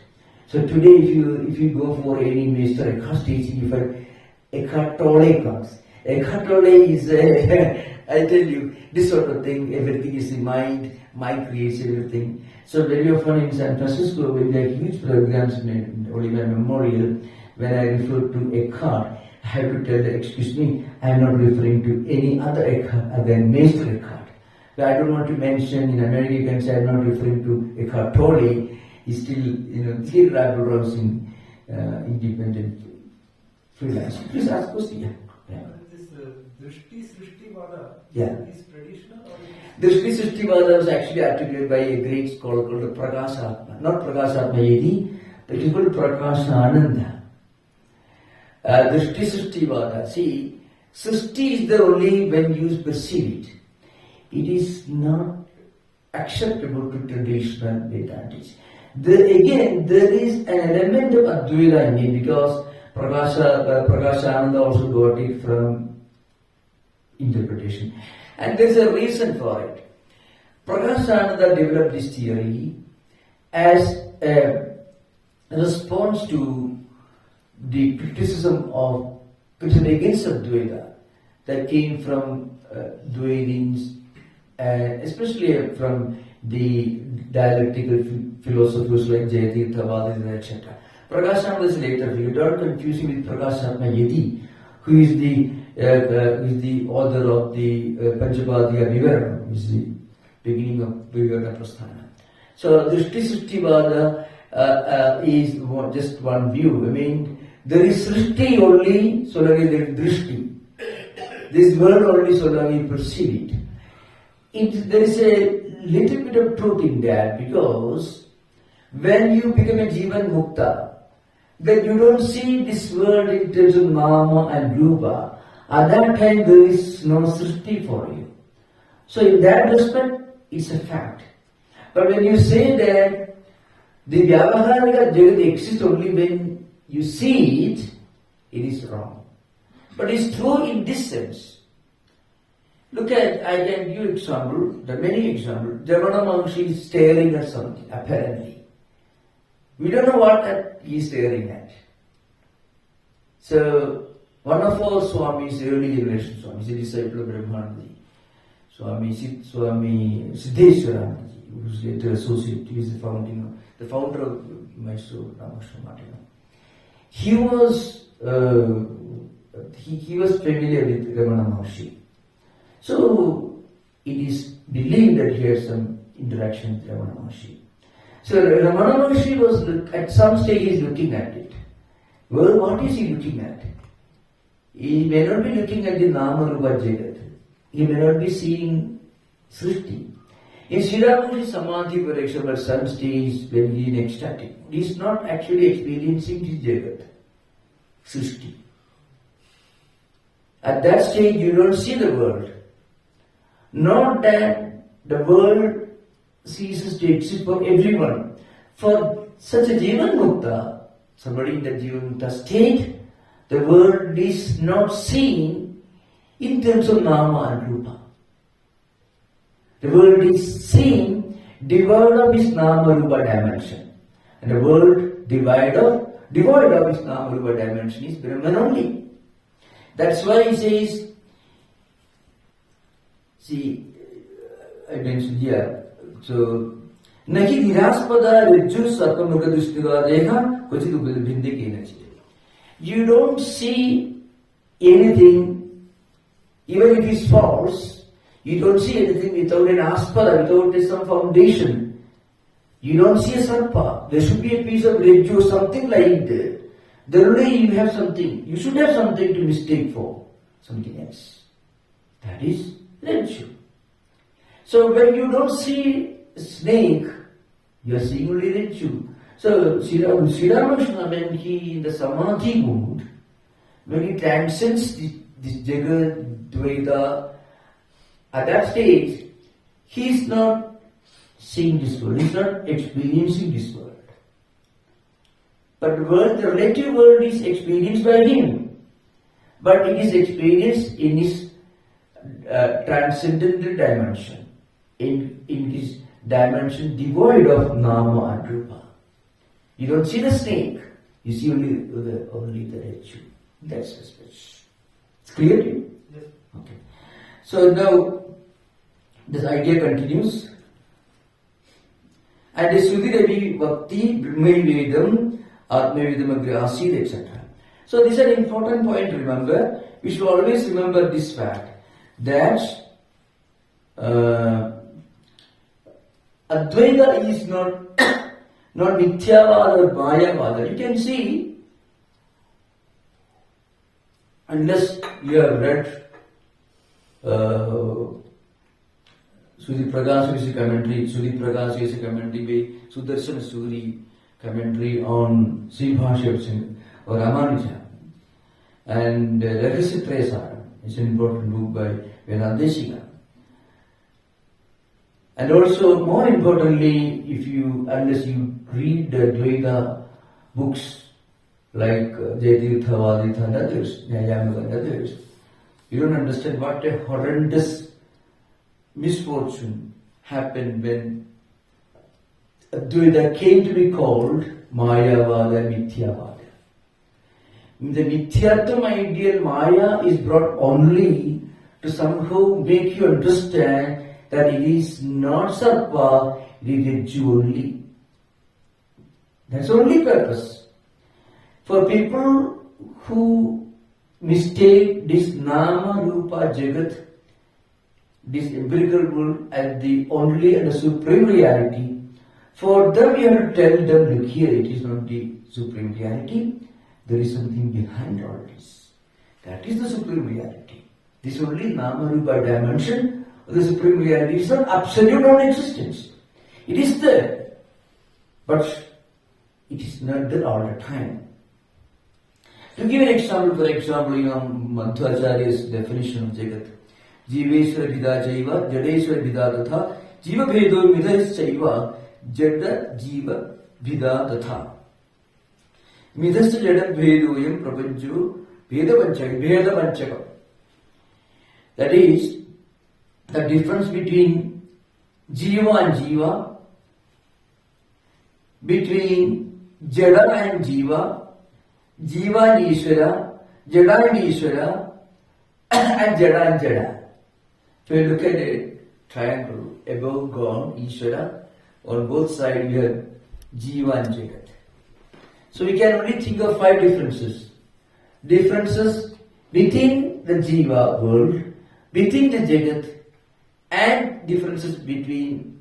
So today if you go for any Master Eckhart teaching, you find Eckhart Tolle comes. Eckhart Tolle is I tell you, this sort of thing, everything is the mind creates everything. So very often in San Francisco, when there are huge programs in Oliver Memorial, when I refer to Eckhart, I have to tell them, excuse me, I am not referring to any other Eckhart other than Master Eckhart. But I don't want to mention, in America you can say I am not referring to Eckhart Tolle. He's still rabble rousing independent freelance. Please ask question. Yeah. This Drishti Srishtivada, is traditional or? Drishti Srishtivada was actually articulated by a great scholar called Prakasatma. Not Prakasatmayati, but it is called Prakasananda. Drishti Srishtivada. See, Srishti is there only when you perceive it. It is not acceptable to traditional Vedantists. There is an element of Advaita in it, because Prakasananda also got it from interpretation. And there is a reason for it. Prakasananda developed this theory as a response to the criticism against Advaita that came from Dvaitins, and especially from the dialectical philosophers like Jayatirtha, Vadadina, etc. Prakasananda is later figure. Don't confuse him with Prakasatmayati, who is the author of the Panchapadiya Vivarana, which is the beginning of Vivarana Prasthana. So Drishti Srishtivada is just one view. I mean, there is Srishti only so long as there is Drishti. This world only so long as you perceive it. There is a little bit of truth in that, because when you become a Jivan Mukta, then you don't see this world in terms of Nama and Rupa. At that time there is no Srishti for you. So in that respect, it's a fact. But when you say that the Vyavaharika Jagat exists only when you see it, it is wrong. But it's true in this sense. Look at, I can give example, there are many examples. Ramana Maharshi is staring at something, apparently. We don't know what he is staring at. So, one of our Swamis, early generation Swamis, a disciple of Brahmanandi, Swami Siddheshwarananda, who was later associated, he is the founder of Mysore Ramakrishna. He was familiar with Ramana Maharshi. So, it is believed that he had some interaction with Ramana Maharshi. So, Ramana Maharshi was, at some stage, he is looking at it. Well, what is he looking at? He may not be looking at the Nama Rupa Jagat. He may not be seeing Srishti. In Sri Ramakrishna Samadhi, for example, at some stage, when he is ecstatic, he is not actually experiencing the Jagat, Srishti. At that stage, you don't see the world. Not that the world ceases to exist for everyone. For such a Jivan Mukta, somebody in the Jivan Mukta state, the world is not seen in terms of Nama and Rupa. The world is seen devoid of its Nama Rupa dimension. And the world devoid of its Nama Rupa dimension is Brahman only. That's why he says, see, I mentioned here, so, Nahi Niraspada Riju Sarpamuga Dushtigadeha Kochitu Bindiki. You don't see anything, even if it's false, you don't see anything without an aspada, without some foundation. You don't see a sarpa. There should be a piece of Riju, something like that. Then only you have something. You should have something to mistake for something else. That is Riju. So when you don't see a snake, you are seeing only Riju. So Sri Ramakrishna, when he in the Samadhi mood, when he transcends the this Jagat, Dvaita, at that stage, he is not seeing this world, he is not experiencing this world. But the world, the relative world is experienced by him. But it is experienced in his transcendental dimension, in his dimension devoid of Nama and Rupa. You don't see the snake, you see only the ritual. That's the speech. It's clear to you? Yes. Okay. So now, this idea continues. And the Sruti Devi Bhakti, Brahma-Vedam, Atma-Vedam, Asid, etc. So this is an important point to remember. We should always remember this fact that Advaita is not Mithyavada or Mayavada. You can see, unless you have read Sri Prakash's commentary, Sri Prakash's commentary by Sudarshan Suri commentary on Sri Bhashya or Ramanuja, and Rahasya Trayasara is an important book by Vedanta. And also, more importantly, unless you read the Advaita books like Jayatirtha, Vaditha and others, Nyayamika and others, you don't understand what a horrendous misfortune happened when Advaita came to be called Mayavada, Mithyavada. The Mithyatvam ideal Maya is brought only to somehow make you understand that it is not Sarpa, it is Rajju only. That's the only purpose. For people who mistake this Nama, Rupa, Jagat, this empirical world as the only and the supreme reality, for them you have to tell them, look here, it is not the supreme reality, there is something behind all this. That is the supreme reality. This only Nama, Rupa dimension of the supreme reality is not absolute non-existence. It is there, but it is not there all the time. To give an example, for example, Madhvacharya's definition of Jagat. Jiveshwara Vida Jaiva, Jadeshwara Vida Tatha, Jiva Bhedo Midhas Jaiva, Jada Jiva Vida Tatha. Midhas Jada Bhedoyam Prapanju Veda Panchaka. That is, the difference between Jiva and Jiva, between Jada and Jiva, Jiva and Ishvara, Jada and Ishvara, and Jada and Jada. So you look at a triangle, above God, Ishvara, on both sides you have Jiva and Jagat. So we can only think of 5 differences. Differences within the Jiva world, within the Jagat, and differences between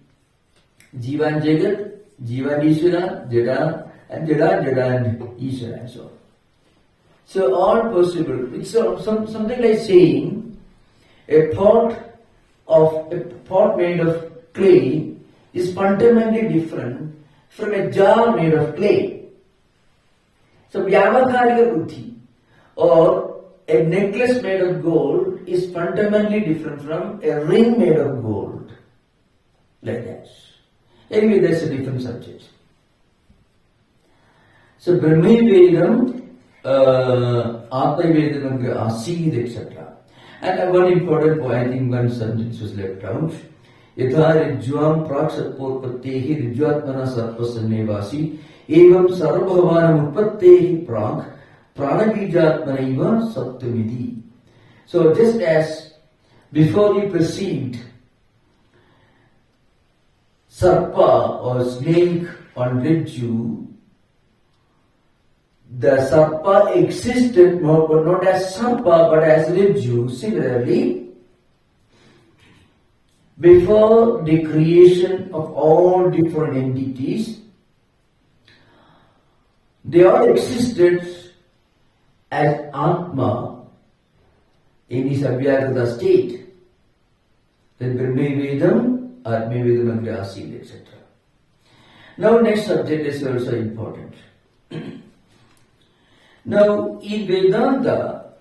Jiva and Jagat, Jiva and Ishvara, Jada and Ishvara and so on. So all possible. It's something like saying a pot made of clay is fundamentally different from a jar made of clay. So Vyavakarika Buddhi or a necklace made of gold is fundamentally different from a ring made of gold. Like that. Anyway, that's a different subject. So Brahma-Vedam, Atma-Vedam, Asid, etc. And one important point, I think one sentence was left out. Yatha Rijjvam Prak Satpotpattehi Rijjvatmana Sarpasannevasi Evam Sarvabhavanam Utpattehi Prak Pranabijatmanaiva Satyamidhi. So just as before you perceived Sarpa or snake on Rajju, the Sarpa existed not as Sarpa but as Rajju. Similarly, before the creation of all different entities, they all existed as Atma in his Abhyagata state. Then Brahma-Vedam, Atma-Vedam, Asid, etc. Now next subject is also important. Now in Vedanta,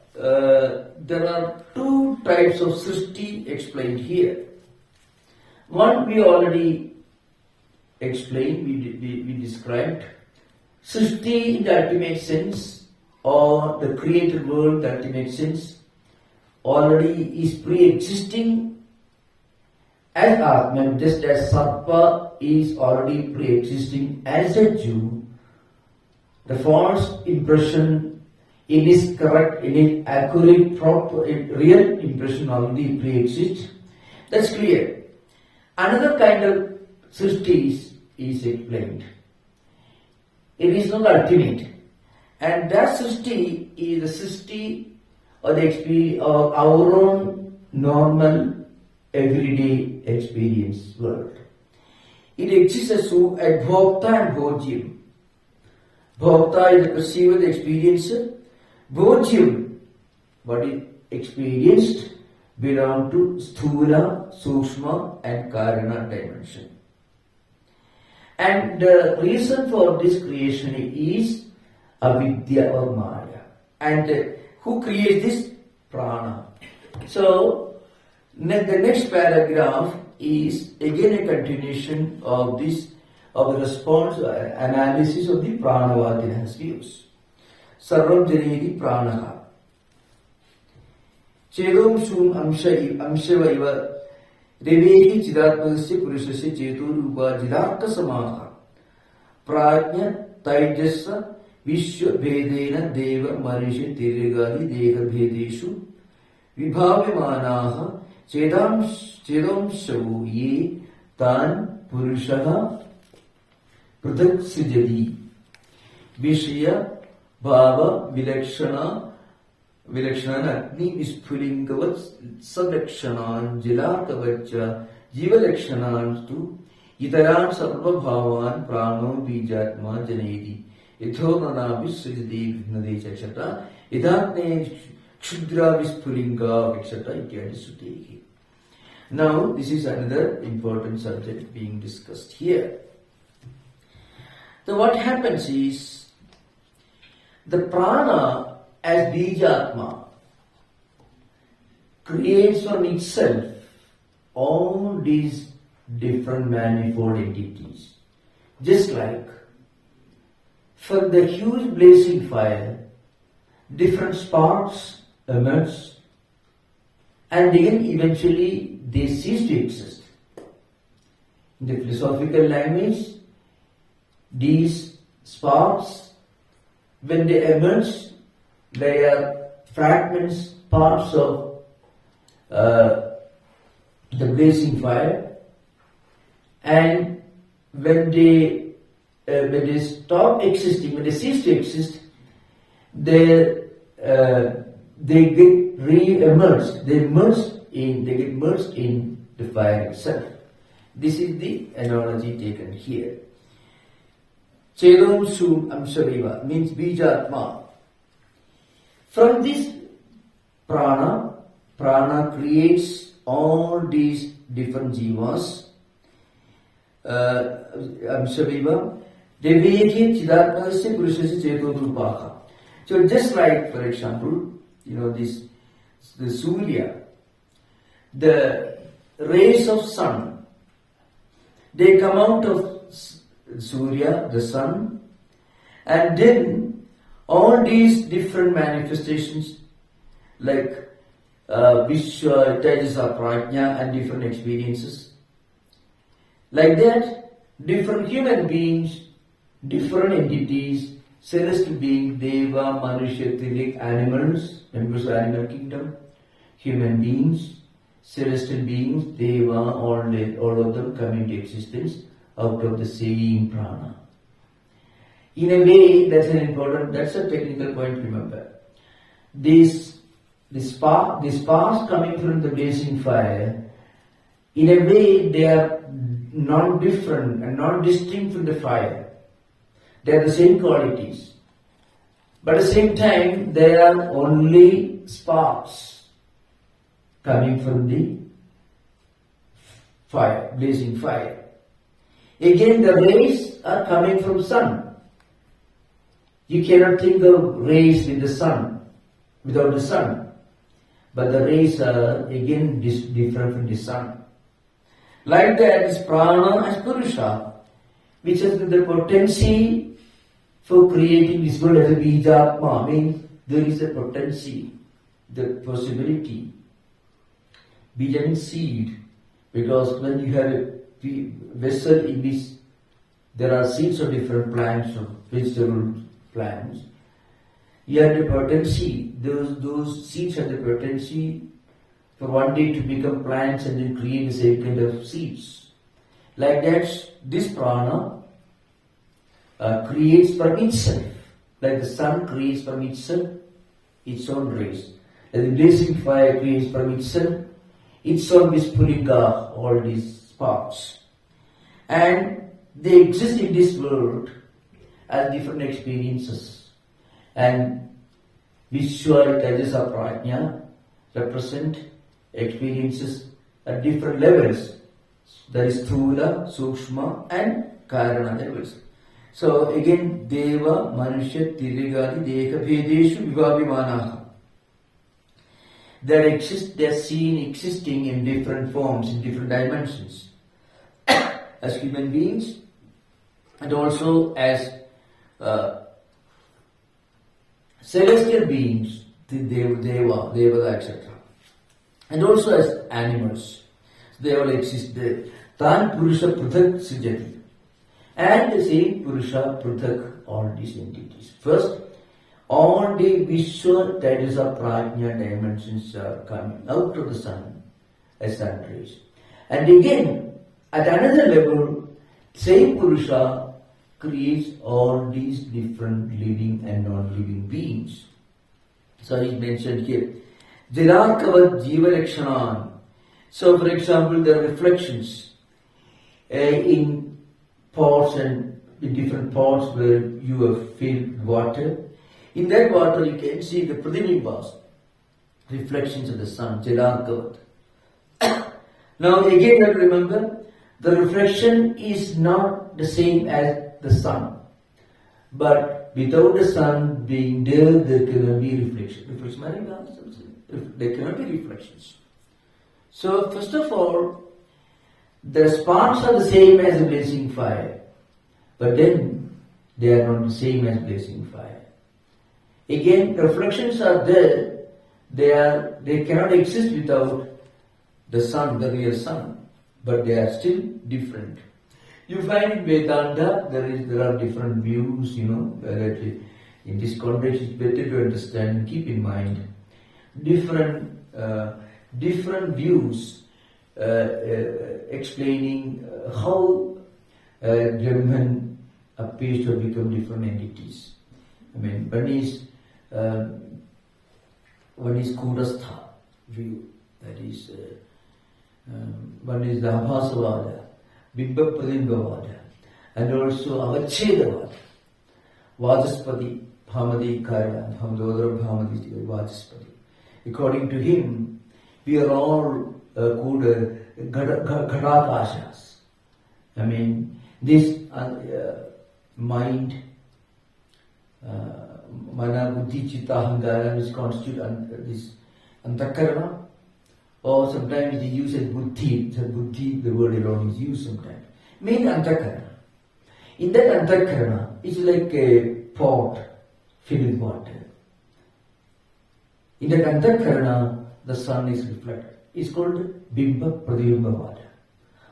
there are two types of srishti explained here. One we already explained, we described. Srishti in the ultimate sense, or the created world, the ultimate sense, already is pre-existing as Atman, just as Sarpa is already pre-existing as a Jew. The false impression, it is correct, it is accurate, proper, real impression already pre-exists. That's clear. Another kind of srishti is explained. It is not ultimate. And that srishti is the srishti or the experience of our own normal everyday experience world. It exists as Advaita and Bhojyam. Bhokta is the perceiver, the experiencer. Bhojyam, what is experienced, belong to Sthula, Sukshma and Karana dimension. And the reason for this creation is avidya or Maya. And who creates this? Prana. So, the next paragraph is again a continuation of this, of the response analysis of the Pranavadina's views. Sarvam janeti pranaha. Chedom shum amshava iva Deveki chidatmasya purusasya cheturupa jidartha samaha prajna taijasa vishwa bhedena deva marisha tirigadi deha bhedeshu vibhavyamanaha chedam shavu ye tan purushaha prathak srijadi vishya bhava vilakshana Agni Visphulingavat Sadakshanan Jilarkavacha Jivalakshanan tu Itaran Sarva Bhavan Prano Bijatma Janedi Ithonana Visrijadi Vignadecha etc. Idatne Kshudra Visphulinga etc. Ityadi Suteki. Now this is another important subject being discussed here. So what happens is the prana as Bijatma creates from itself all these different manifold entities. Just like from the huge blazing fire, different sparks emerge and then eventually they cease to exist. In the philosophical language, these sparks, when they emerge, they are fragments, parts of the blazing fire, and when they stop existing, when they cease to exist, they get re-emerged. They get merged in the fire itself. This is the analogy taken here. Chedom Sum Amshaviva means Bijatma. From this prana creates all these different jivas. Amshaviva Deveki Chidatmasya Purusasya Chetodrupaha. So just like, for example, the Surya, the rays of sun, they come out of Surya, the sun, and then all these different manifestations like Vishwa, Tejasa, Prajna and different experiences. Like that, different human beings, different entities, celestial beings, Deva, Manushya, Tirik, animals, members of the animal kingdom, human beings, celestial beings, Deva, all of them come into existence out of the same prana. In a way, that's a technical point to remember. These sparks coming from the blazing fire, in a way they are non-different and non-distinct from the fire. They are the same qualities. But at the same time, they are only sparks coming from the fire, blazing fire. Again, the rays are coming from sun. You cannot think of rays with the sun, without the sun. but the rays are again different from the sun. Like that, this prana as Purusha, which has the potency for creating this world as a Bijatma, means there is a potency, the possibility. Bija means seed, because when you have a vessel in which there are seeds of different plants, of vegetable plants, you have the potency, those seeds have the potency for one day to become plants and then create the same kind of seeds. Like that, this prana creates from itself, like the sun creates from itself its own rays. Like the blazing fire creates from itself its own Vispulinga, all these sparks. And they exist in this world as different experiences. And Vishwa Tajasa Prajna represent experiences at different levels. That is Thula, Sukshma and Karana levels. So again, Deva, Manusha, Tirigadi, Deka, Vedeshu, Vivabhimanaha. They are seen existing in different forms, in different dimensions. As human beings, and also as celestial beings, the Devata, etc. And also as animals. They all exist there. Tan Purusha Pruthak Sijati. And the same Purusha Pruthak, all these entities. First, all the Vishwa Tajasa Prajna dimensions are coming out of the sun as sun rays. And again, at another level, same Purusha creates all these different living and non-living beings. So he mentioned here, Jilarkavat Jiva Lakshanan. So for example, there are reflections in pots and in different pots where you have filled water. In that water you can see the Pradinimbas, reflections of the sun, Jilarkavat. Now again, you have to remember, the reflection is not the same as the sun. But without the sun being there, there cannot be reflection. There cannot be reflections. So first of all, the sparks are the same as a blazing fire. But then they are not the same as blazing fire. Again, reflections are there. They cannot exist without the sun, the real sun. But they are still different. You find in Vedanta there are different views, that in this context it's better to understand and keep in mind. Different views explaining how Brahman appears to have become different entities. One is Kudastha view, that is one is the Abhasavada, Bibba Pradimbhavada, and also Avachedavada, Vajaspati, Bhamadi Kaya, Bhamadodara Bhamadi Vajaspati. According to him, we are all called Ghadakashas. This mind, Mana, Buddhi, Chitta, Ahangara, which constitute this Antakarana, or sometimes they use it Buddhi. Buddhi, the word alone is used sometimes. Mean Antakarana. In that Antakarana, it's like a pot filled with water. In that Antakarana, the sun is reflected. It's called Bimba Pradibimba.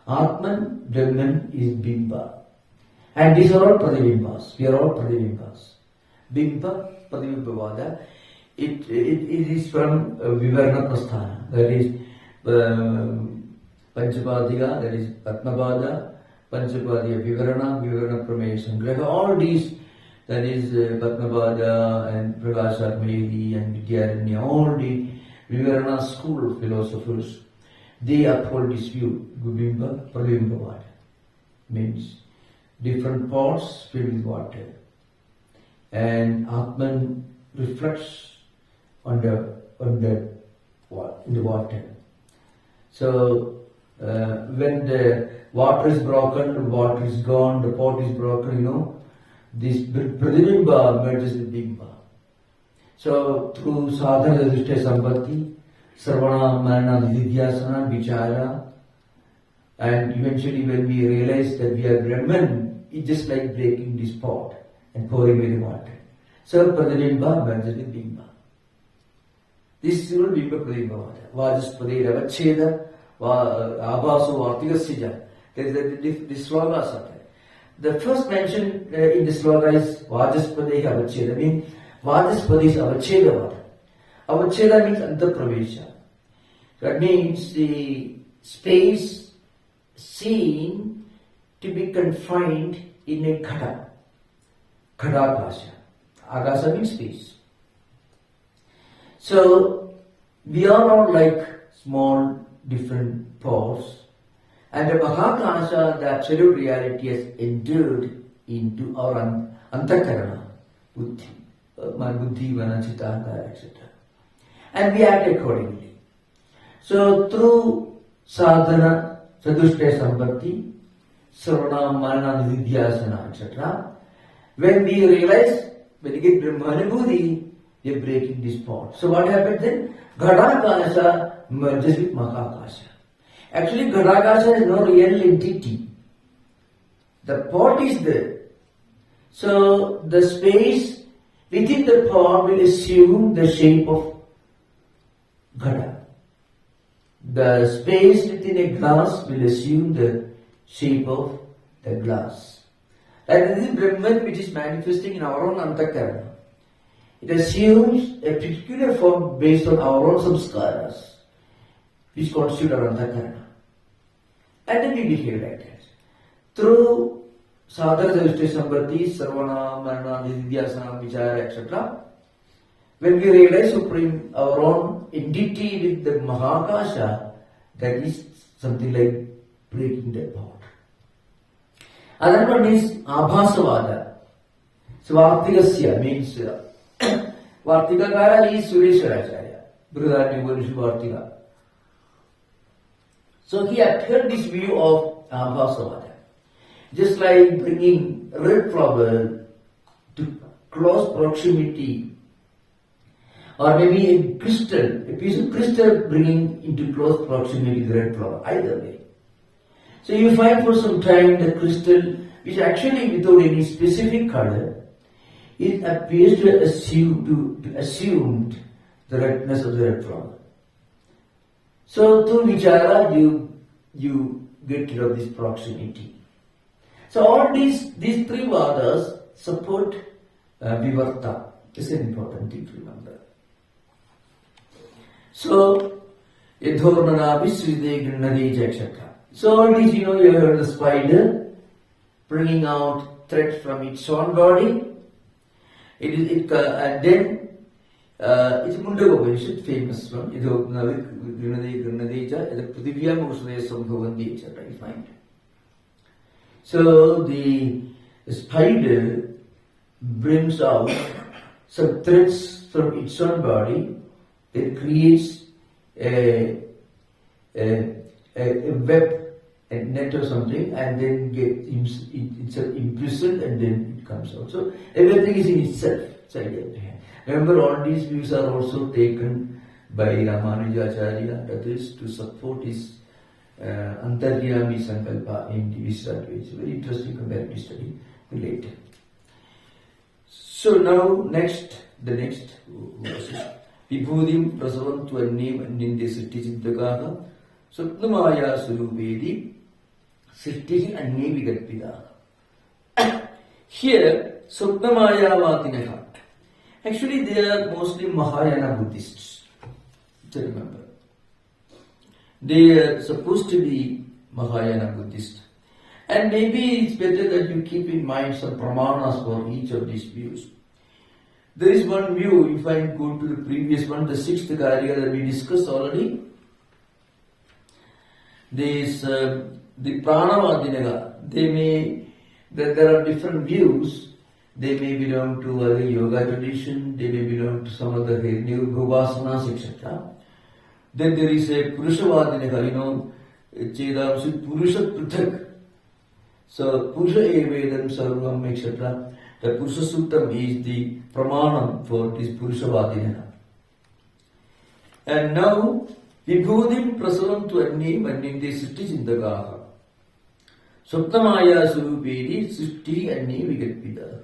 Atman, Brahman is Bimba. And these are all Pradibimbas. We are all Pradibimbas. Bimba Pradibimba. It is from Vivarna Prasthana. That is Panchapadika, that is Atmabada, Panchapadika Vivarana, Vivarna Prameya Sangraha. All these, that is Patnabada and Prakashatmayadi and Vidyaranya, all the Vivarana school philosophers, they uphold this view. Bimba Pradibimba means different pots filled with water. And Atman reflects in the water. So when the water is broken, the water is gone, the pot is broken, this Pradibimba merges with Bimba. So through sadhana adhishta sambhati, Sarvana, Marana, Nidhyasana, Vichara, and eventually when we realize that we are Brahman, it's just like breaking this pot and pouring away the water. So, Pradibimba merges with Bimba. This is all Bimba Pradibimba. Vajaspade, Ravacheda, Abhaso, Artigasija. There is this slogas are there. The first mention in the sloga is Vajaspade, Avacheda. I mean, Vajaspade is Avacheda. Avacheda means Antapravesha. That means the space seen to be confined in a ghata. Ghadakasha. Agasa means space. So, we are not like small different pots, and the Mahakasha, the absolute reality, has entered into our antakarana, buddhi, manachita, etc. And we act accordingly. So, through sadhana, Chatushtaya Sambhati, Sarvana, Marana, Nidhyasana, etc., when we realize, when we get Brahmanabhuti, we are breaking this pot. So what happens then? Ghadakasha merges with Mahakasha. Actually, Ghadakasha is no real entity. The pot is there. So the space within the pot will assume the shape of Ghada. The space within a glass will assume the shape of the glass. And this is Brahman which is manifesting in our own antakarana. It assumes a particular form based on our own samskaras, which constitute our antakarana. And then we behave like that. Through sadhana, Chatushtaya Sambhati, Sarvana, Marana, Nidhyasana, Vichara, etc., when we realize Supreme, our own entity with the Mahakasha, that is something like breaking the pot. Another one is Abhasavada. So Vartigasya means Vartigakara is Sri Shankaracharya, Brihadaranya Upanishad Vartiga. So he appeared this view of Abhasavada. Just like bringing red flower to close proximity, or maybe a crystal, a piece of crystal bringing into close proximity the red flower, either way. So you find for some time the crystal, which actually without any specific color, it appears to assume the redness of the red flower. So through vichara you get rid of this proximity. So all these three vadas support vivarta. This is an important thing to remember. So yadhornana visride grinade etc. So all these, you have heard the spider bringing out threads from its own body. And then it's Mandukya Upanishad, famous one. You find. So the spider brings out some threads from its own body. It creates a web, a net or something, and then it's imprisoned and then it comes out. So everything is in itself. Remember, all these views are also taken by Ramanujacharya, that is to support his Antaryami Sankalpa in the Vishra. It's a very interesting comparative study later. So now the next verse. Vibhudim prasavam tvarnim ninde siddhi siddhakaha Swapnamaya surupedi siddhi anne vigalpida. Here, Swapnamayavatineha. Actually, they are mostly Mahayana Buddhists. To remember. They are supposed to be Mahayana Buddhists. And maybe it's better that you keep in mind some pramanas for each of these views. There is one view, if I go to the previous one, the sixth karya that we discussed already. The Pranavadinaga, there are different views. They may belong to other yoga tradition, they may belong to some other Bhuvasanas, etc. Then there is a Purushavadinaga, Chedam Purusha Pruthak. So Purusha Evedam Sarvam, etc. The Purusha Suttam is the pramanam for this Purushavadinaga. And now, Vibhudim prasavam tu anni manninte srishti chindakaha. Swapnamaya surupedi srishti anni vikalpitaha.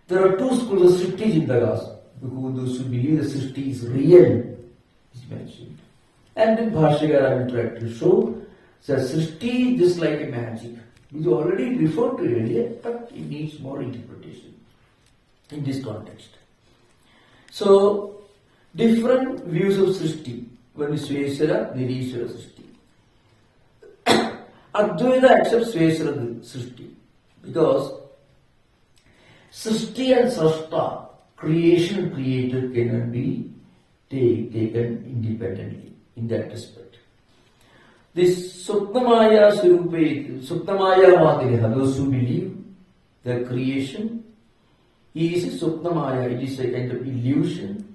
There are two schools of srishti chindakas. Those who believe the srishti is real is mentioned. And in Bhashyakara I will try to show that srishti is just like a magic. It is already referred to earlier, but it needs more interpretation in this context. So, different views of srishti. One is Sveshara, Nirishara srishti. Advaita accepts Sveshara srishti because srishti and srashta, creation creator, cannot be taken independently in that respect. This Supnamaya Surupe, Supnamaya Madhyaha, those who believe that creation is Supnamaya, it is a kind of illusion,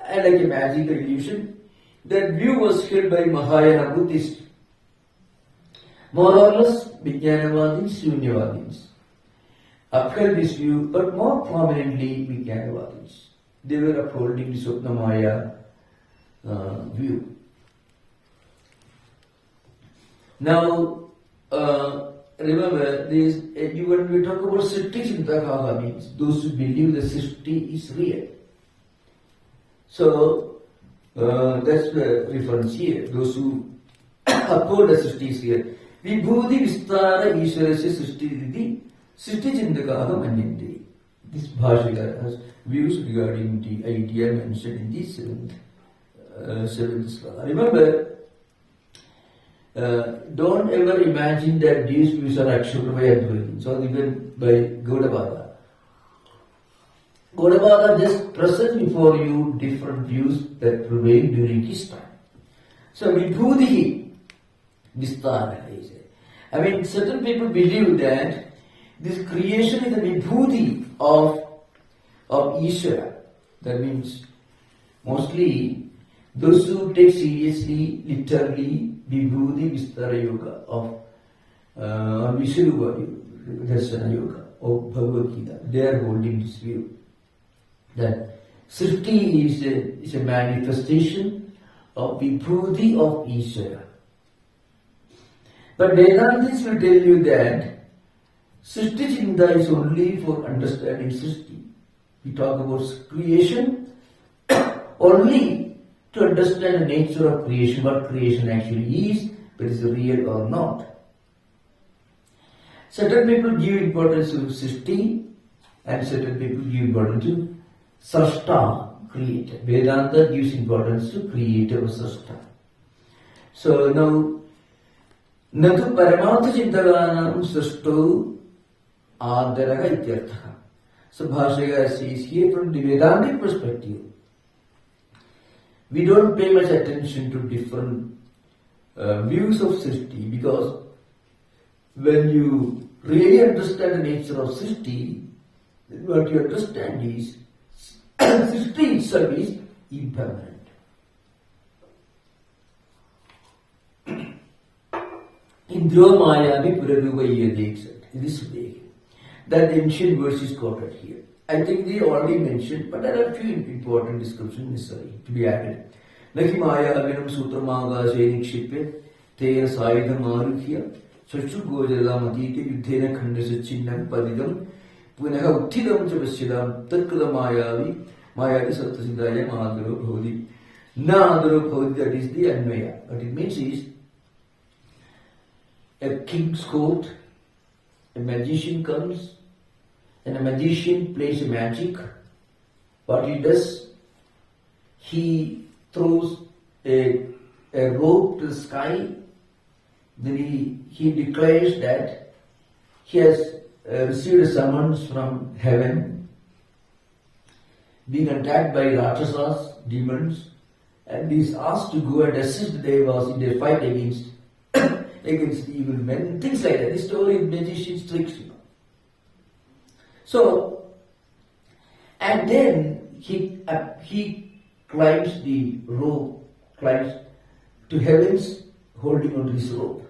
and like a magical illusion. That view was held by Mahayana Buddhists, more or less Vijnanavadis, Shunyavadis. Upheld this view, but more prominently Vijnanavadis. They were upholding the Supnamaya view. Now, remember, this, when we talk about Srishti Chindakaha, means those who believe the Srishti is real. So, that's the reference here. Those who uphold the Srishti is real. Vibhuti Vistara Ishwarasya Srishti Didi Srishti Chindakaha Manyante. This Bhashyakara has views regarding the idea mentioned in this seventh sloka. Remember, don't ever imagine that these views are accepted by Advaitins or even by Gaudapada. Gaudapada just presents before you different views that prevailed during his time. So Vibhuti Vistara, I say. I mean, certain people believe that this creation is the Vibhuti of Ishvara. That means mostly those who take seriously, literally, Vibhuti Vistara Yoga of Vishnurupa Darsana Yoga of Bhagavad Gita, they are holding this view that Srishti is a manifestation of Vibhuti of Ishvara. But Vedantis will tell you that Srishti Chinta is only for understanding Srishti. We talk about creation only to understand the nature of creation, what creation actually is, whether it is real or not. Certain people give importance to Srishti and certain people give importance to Srashta, creator. Vedanta gives importance to creator or Srashta. So now, Natu Paramatha Chintaganam Srashto Adaraha Ityartha. So Bhashyakara says here from the Vedantic perspective, we don't pay much attention to different views of Srishti because when you really understand the nature of Srishti, what you understand is Srishti itself is impermanent. Indro Mayami Puraruva this way. That ancient verse is quoted here. I think they already mentioned, but there are a few important descriptions necessary to be added. Naki Maya Avinam Sutramaga Nikshipet, Tera Saidam Arukhya, Chachu Gojala Matike, Yudhena Khandasachinam Padidam, Punaha Uttidam Chavashidam, Tarkada Mayavi, Maya is Sattasidaya Madhuru Bhodi. Nadhuru Bhodi, that is the Anvaya. What it means is a king's court, a magician comes, and a magician plays magic. What he does, he throws a rope to the sky, then he declares that he has received a summons from heaven, being attacked by Rakshasas, demons, and he is asked to go and assist the Devas in their fight against the evil men, things like that. This story is magician's tricks, So, and then he climbs the rope, climbs to heavens holding on to his rope.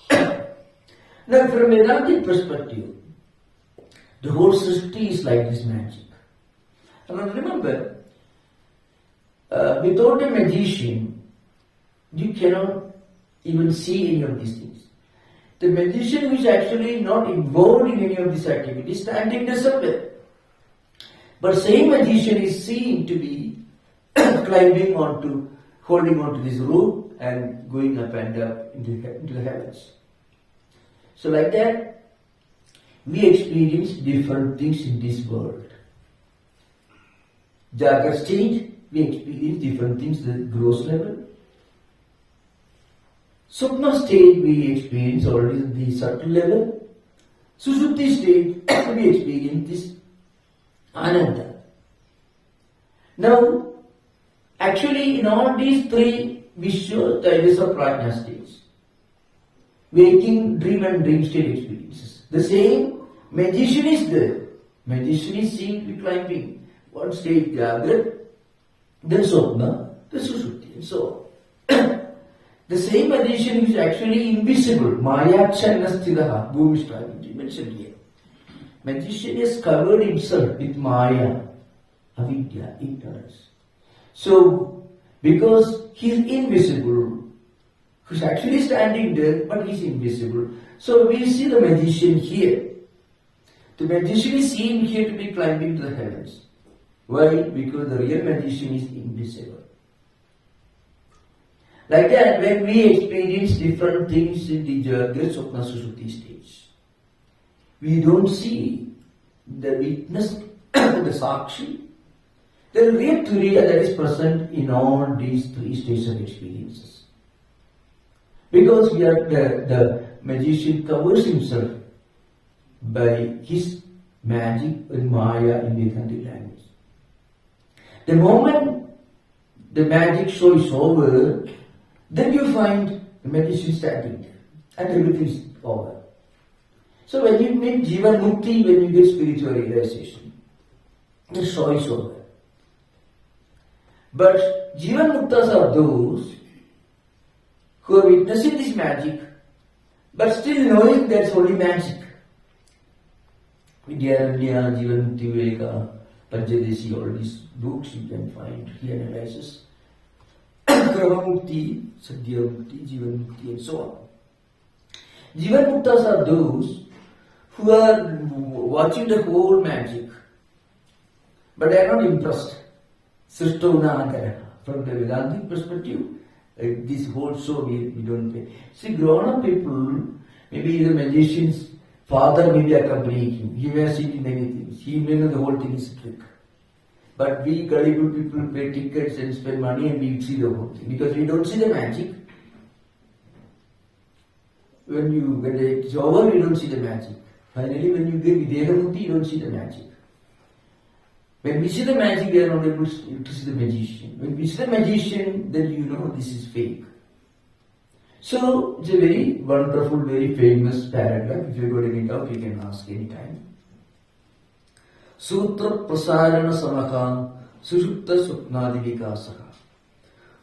Now from a Vedantic perspective, the whole Srishti is like this magic. And remember, Without a magician, you cannot even see any of these things. The magician who is actually not involved in any of these activities, standing there somewhere. But same magician is seen to be climbing onto, holding onto this rope and going up and up into the heavens. So like that, we experience different things in this world. Jagat state, we experience different things at the gross level. Supna state, we experience already the subtle level. Sushupti state, we experience this Ananda. Now, actually in all these three Vishwa, Taijasa, Prajna states, waking, dream and dream state experiences. The same magician is there. Magician is seen to be climbing. One stage Jagrat, then Swapna, then Sushupti, and so on. The same magician is actually invisible. Mayachanna sthidaha, Bhumishta, we mentioned here. Magician has covered himself with Maya, avidya, ignorance. So, because he is invisible, he's actually standing there, but he's invisible. So we see the magician here. The magician is seen here to be climbing to the heavens. Why? Because the real magician is invisible. Like that, when we experience different things in the Jagat, Swapna, Sushupti states, we don't see the witness, the Sakshi, the real Turiya that is present in all these three states of experiences. Because we are the magician covers himself by his magic and Maya in Vedantic language. The moment the magic show is over, then you find the magician standing there and everything is over. So when you meet Jivan Mukti, when you get spiritual realization, the show is over. But Jivan Muktas are those who are witnessing this magic, but still knowing that's only magic. Vidyaranya, Jivan Mukti, Viveka, Panchadesi, all these books you can find, he analyzes. Krama Mukti, Sadhya Mukti, Jivan Mukti, and so on. Jivan Muktas are those who are watching the whole magic, but they are not impressed. Srishtavna, from the Vedantic perspective, this whole show we don't pay. See, grown-up people, maybe the magician's father may be accompanying him. He may have seen many things. He may know the whole thing is a trick. But we gullible people pay tickets and spend money and we see the whole thing. Because we don't see the magic. When it's over, we don't see the magic. Finally, when you get Videhamukti, you don't see the magic. When we see the magic, we are not able to see the magician. When we see the magician, then you know this is fake. So, it's a very wonderful, very famous paragraph. If you're going to get out, you can ask anytime. Sutra prasarana samaka sushupta swapnadi vikasaka.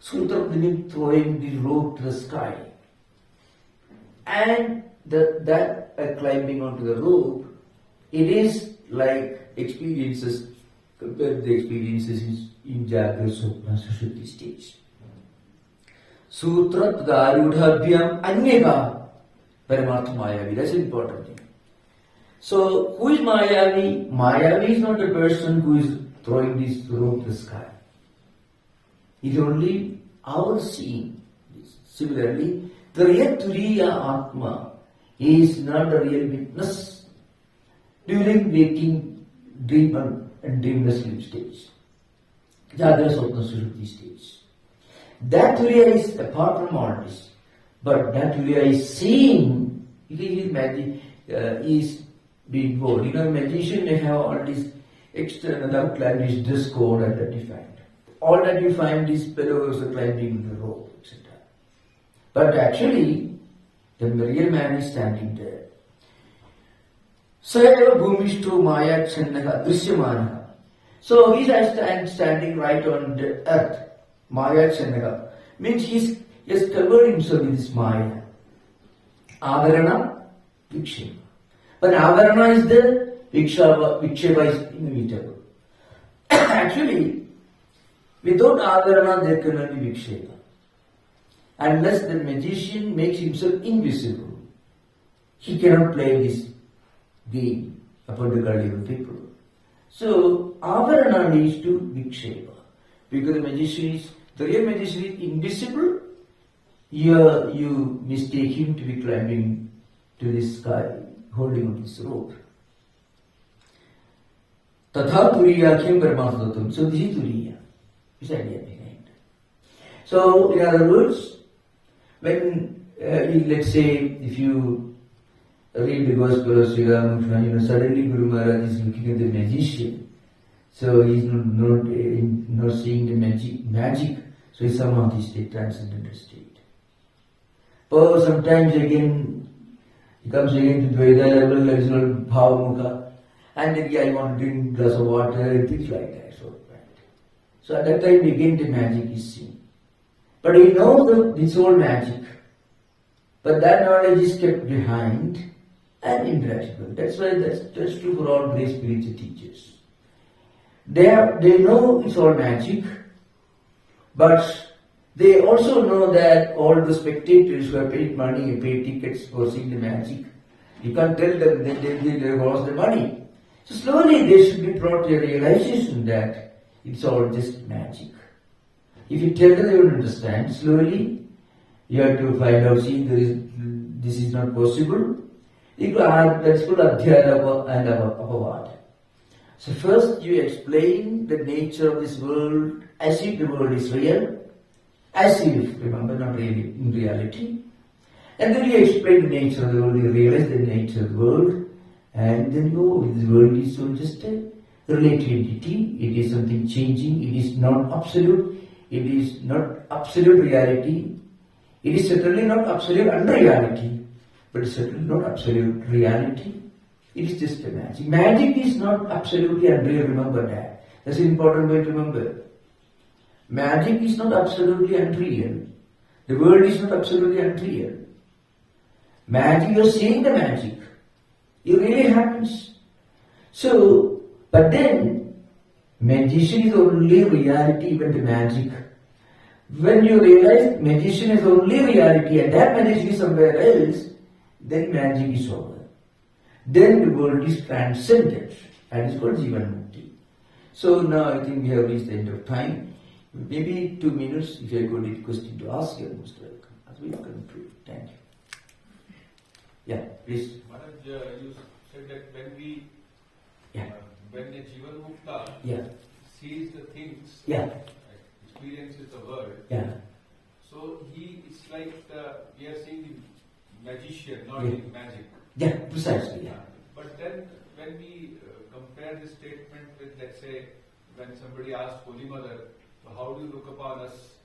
Sutra means throwing the rope to the sky. And that climbing onto the rope, it is like experiences, compared to the experiences in Jagat, Swapna, Sushupti stage. Sutra Tadayudhabhyam Anyega Paramatma Mayavi. That's an important thing. So, who is Mayavi? Mayavi is not a person who is throwing this rope to the sky. It is only our seeing. Similarly, the real Turiya Atma is not a real witness during waking, dream and dreamless sleep stage. Jagra, Swapna, Sushupti stage. That Turiya is apart from all this. But that Turiya is seeing, his magic is being involved. You know, a magician may have all this external outlandish dress code and that you find. All that you find is fellows climbing the rope, etc. But actually, the real man is standing there. Sayava Bhumishto Maya Channaha Drishyamanaha. So he is standing right on the earth. Maya Channaha means he has covered himself with this Maya. Avarana, Viksheva. But Avarana is there, Viksheva is inevitable. Actually, Without avarana, there cannot be vikshepa. Unless the magician makes himself invisible, he cannot play this game upon the gullible people. So, avarana leads to vikshepa. Because the real magician is invisible, here you mistake him to be climbing to the sky, holding on this rope. Tatha turiya kim brahmasadatam. So this is turiya. This idea behind. So, in other words, when, let's say, if you read the Gospel of Sri Ramakrishna, suddenly Guru Maharaj is looking at the magician. So he's not seeing the magic. So he's samadhi state, transcendental state. Or sometimes again, he comes again to Dvaita level, like Bhavamukha, and then I want to drink a glass of water, and things like that. So at that time again the magic is seen. But he knows that it's all magic. But that knowledge is kept behind and impractical. That's why that's true for all great spiritual teachers. They know it's all magic, but they also know that all the spectators who have paid money and paid tickets for seeing the magic, you can't tell them that they lost the money. So slowly they should be brought to a realization that it's all just magic. If you tell them, they will understand. Slowly you have to find out, see, this is not possible. That's called adhyarava and apavada. So first you explain the nature of this world as if the world is real, as if, remember, not really in reality. And then you explain the nature of the world, you realize the nature of the world, and then this world is so just a relative entity, it is something changing, it is not absolute, it is not absolute reality, it is certainly not absolute unreality, but certainly not absolute reality. It is just a magic. Magic is not absolutely unreal, remember that. That's an important way to remember. Magic is not absolutely unreal. The world is not absolutely unreal. Magic, you're seeing the magic. It really happens. So, but then, magician is only reality, even the magic. When you realize magician is only reality and that magician is somewhere else, then magic is over. Then the world is transcended and it's called Jivan Mukti. So now I think we have reached the end of time. Maybe 2 minutes if you have got any question to ask, you are most welcome. As we conclude. Thank you. Yeah, please. Maharaj, you said that when the Jivan Mukta sees the things, experiences the world, so it's like we are seeing the magician, not the magic. Yeah, precisely. But then when we compare this statement with, let's say, when somebody asked Holy Mother, so how do you look upon us?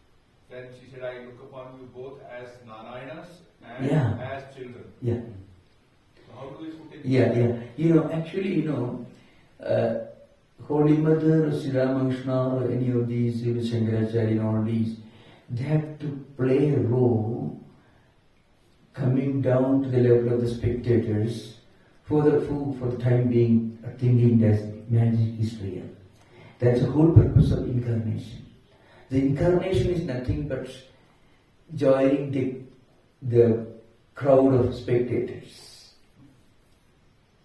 Then she said, I look upon you both as Narayanas and as children. Yeah. So how do we put it? Actually, Holy Mother, Sri Ramakrishna, or any of these, Shankaracharya and all these, they have to play a role coming down to the level of the spectators for the time being, thinking that magic is real. That's the whole purpose of incarnation. The incarnation is nothing but joining the crowd of spectators.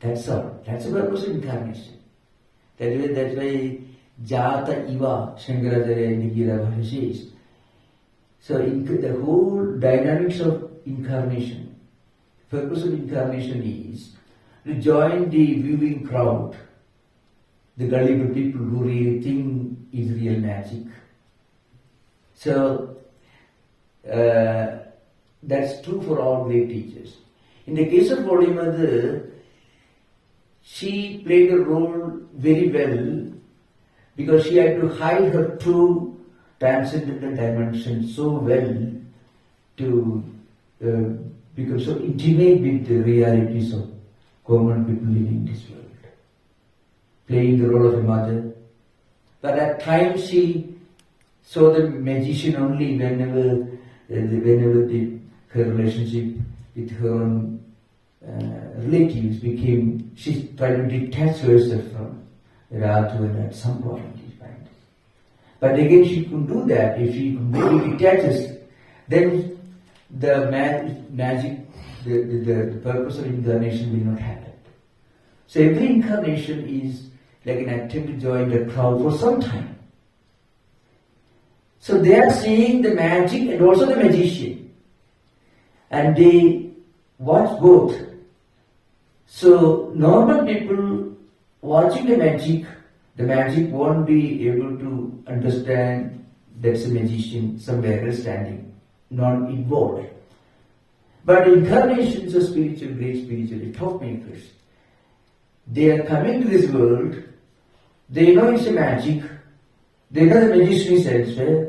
That's all. That's the purpose of incarnation. That's why Jata Iva, Shankaracharya in the Gita Bhasha says. So the whole dynamics of incarnation, purpose of incarnation is to join the viewing crowd, the gullible people who really think is real magic. So that's true for all great teachers. In the case of Holy Mother, she played a role very well because she had to hide her true transcendental dimension so well to become so intimate with the realities of common people living in this world, playing the role of a mother. But at times she saw the magician only whenever her relationship with her own relatives became, she tried to detach herself from Ratu at some point in time. But again, she couldn't do that. If she completely detaches, then the magic, the purpose of incarnation will not happen. So every incarnation is like an attempt to join the crowd for some time. So they are seeing the magic and also the magician. And they watch both. So normal people watching the magic won't be able to understand that's a magician somewhere standing, not involved. But incarnations of spiritual, great spiritual thought makers, they are coming to this world, they know it's a magic, they know the magician is elsewhere,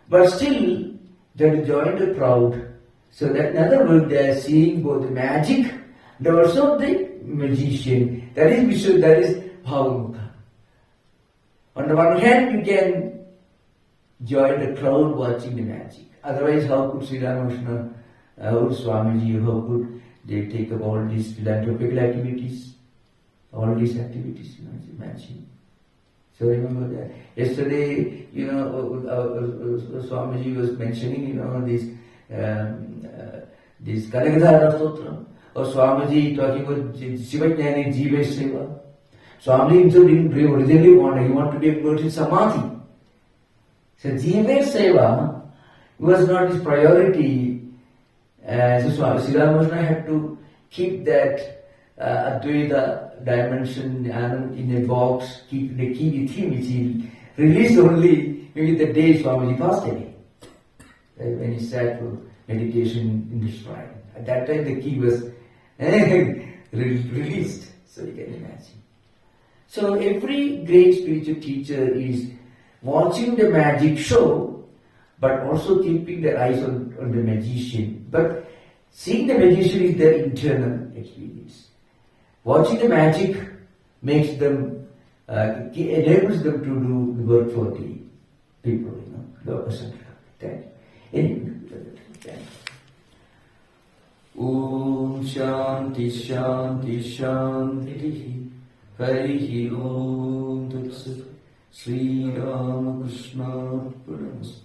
but still they have to join the crowd. So that in other words, they are seeing both the magic and also the magician. That is Vishnu, that is Bhavamukha. On the one hand, you can join the crowd watching the magic. Otherwise, how could Sri Ramakrishna, how could Swamiji, how could they take up all these philanthropical activities? All these activities, it's imagine. So remember that. Yesterday, Swamiji was mentioning, this Kanakadhara Stotra, or Swamiji talking about Shivajnani Jiva Seva. Swamiji himself didn't originally want, he wanted to be able to Samadhi. So Jiva Seva was not his priority. So Sri Ramakrishna had to keep that Advaita dimension in a box, keep the key with him, which he released only maybe the day Swamiji passed away. When he sat for meditation in the shrine. At that time the key was released. So you can imagine. So every great spiritual teacher is watching the magic show, but also keeping their eyes on the magician. But seeing the magician is their internal experience. Watching the magic makes them, enables them to do the work for the people, the person. Thank you. Anyway, thank you. Om Shanti Shanti Shanti Harihi Om Tatsat Sri Ramakrishna Arpanamastu.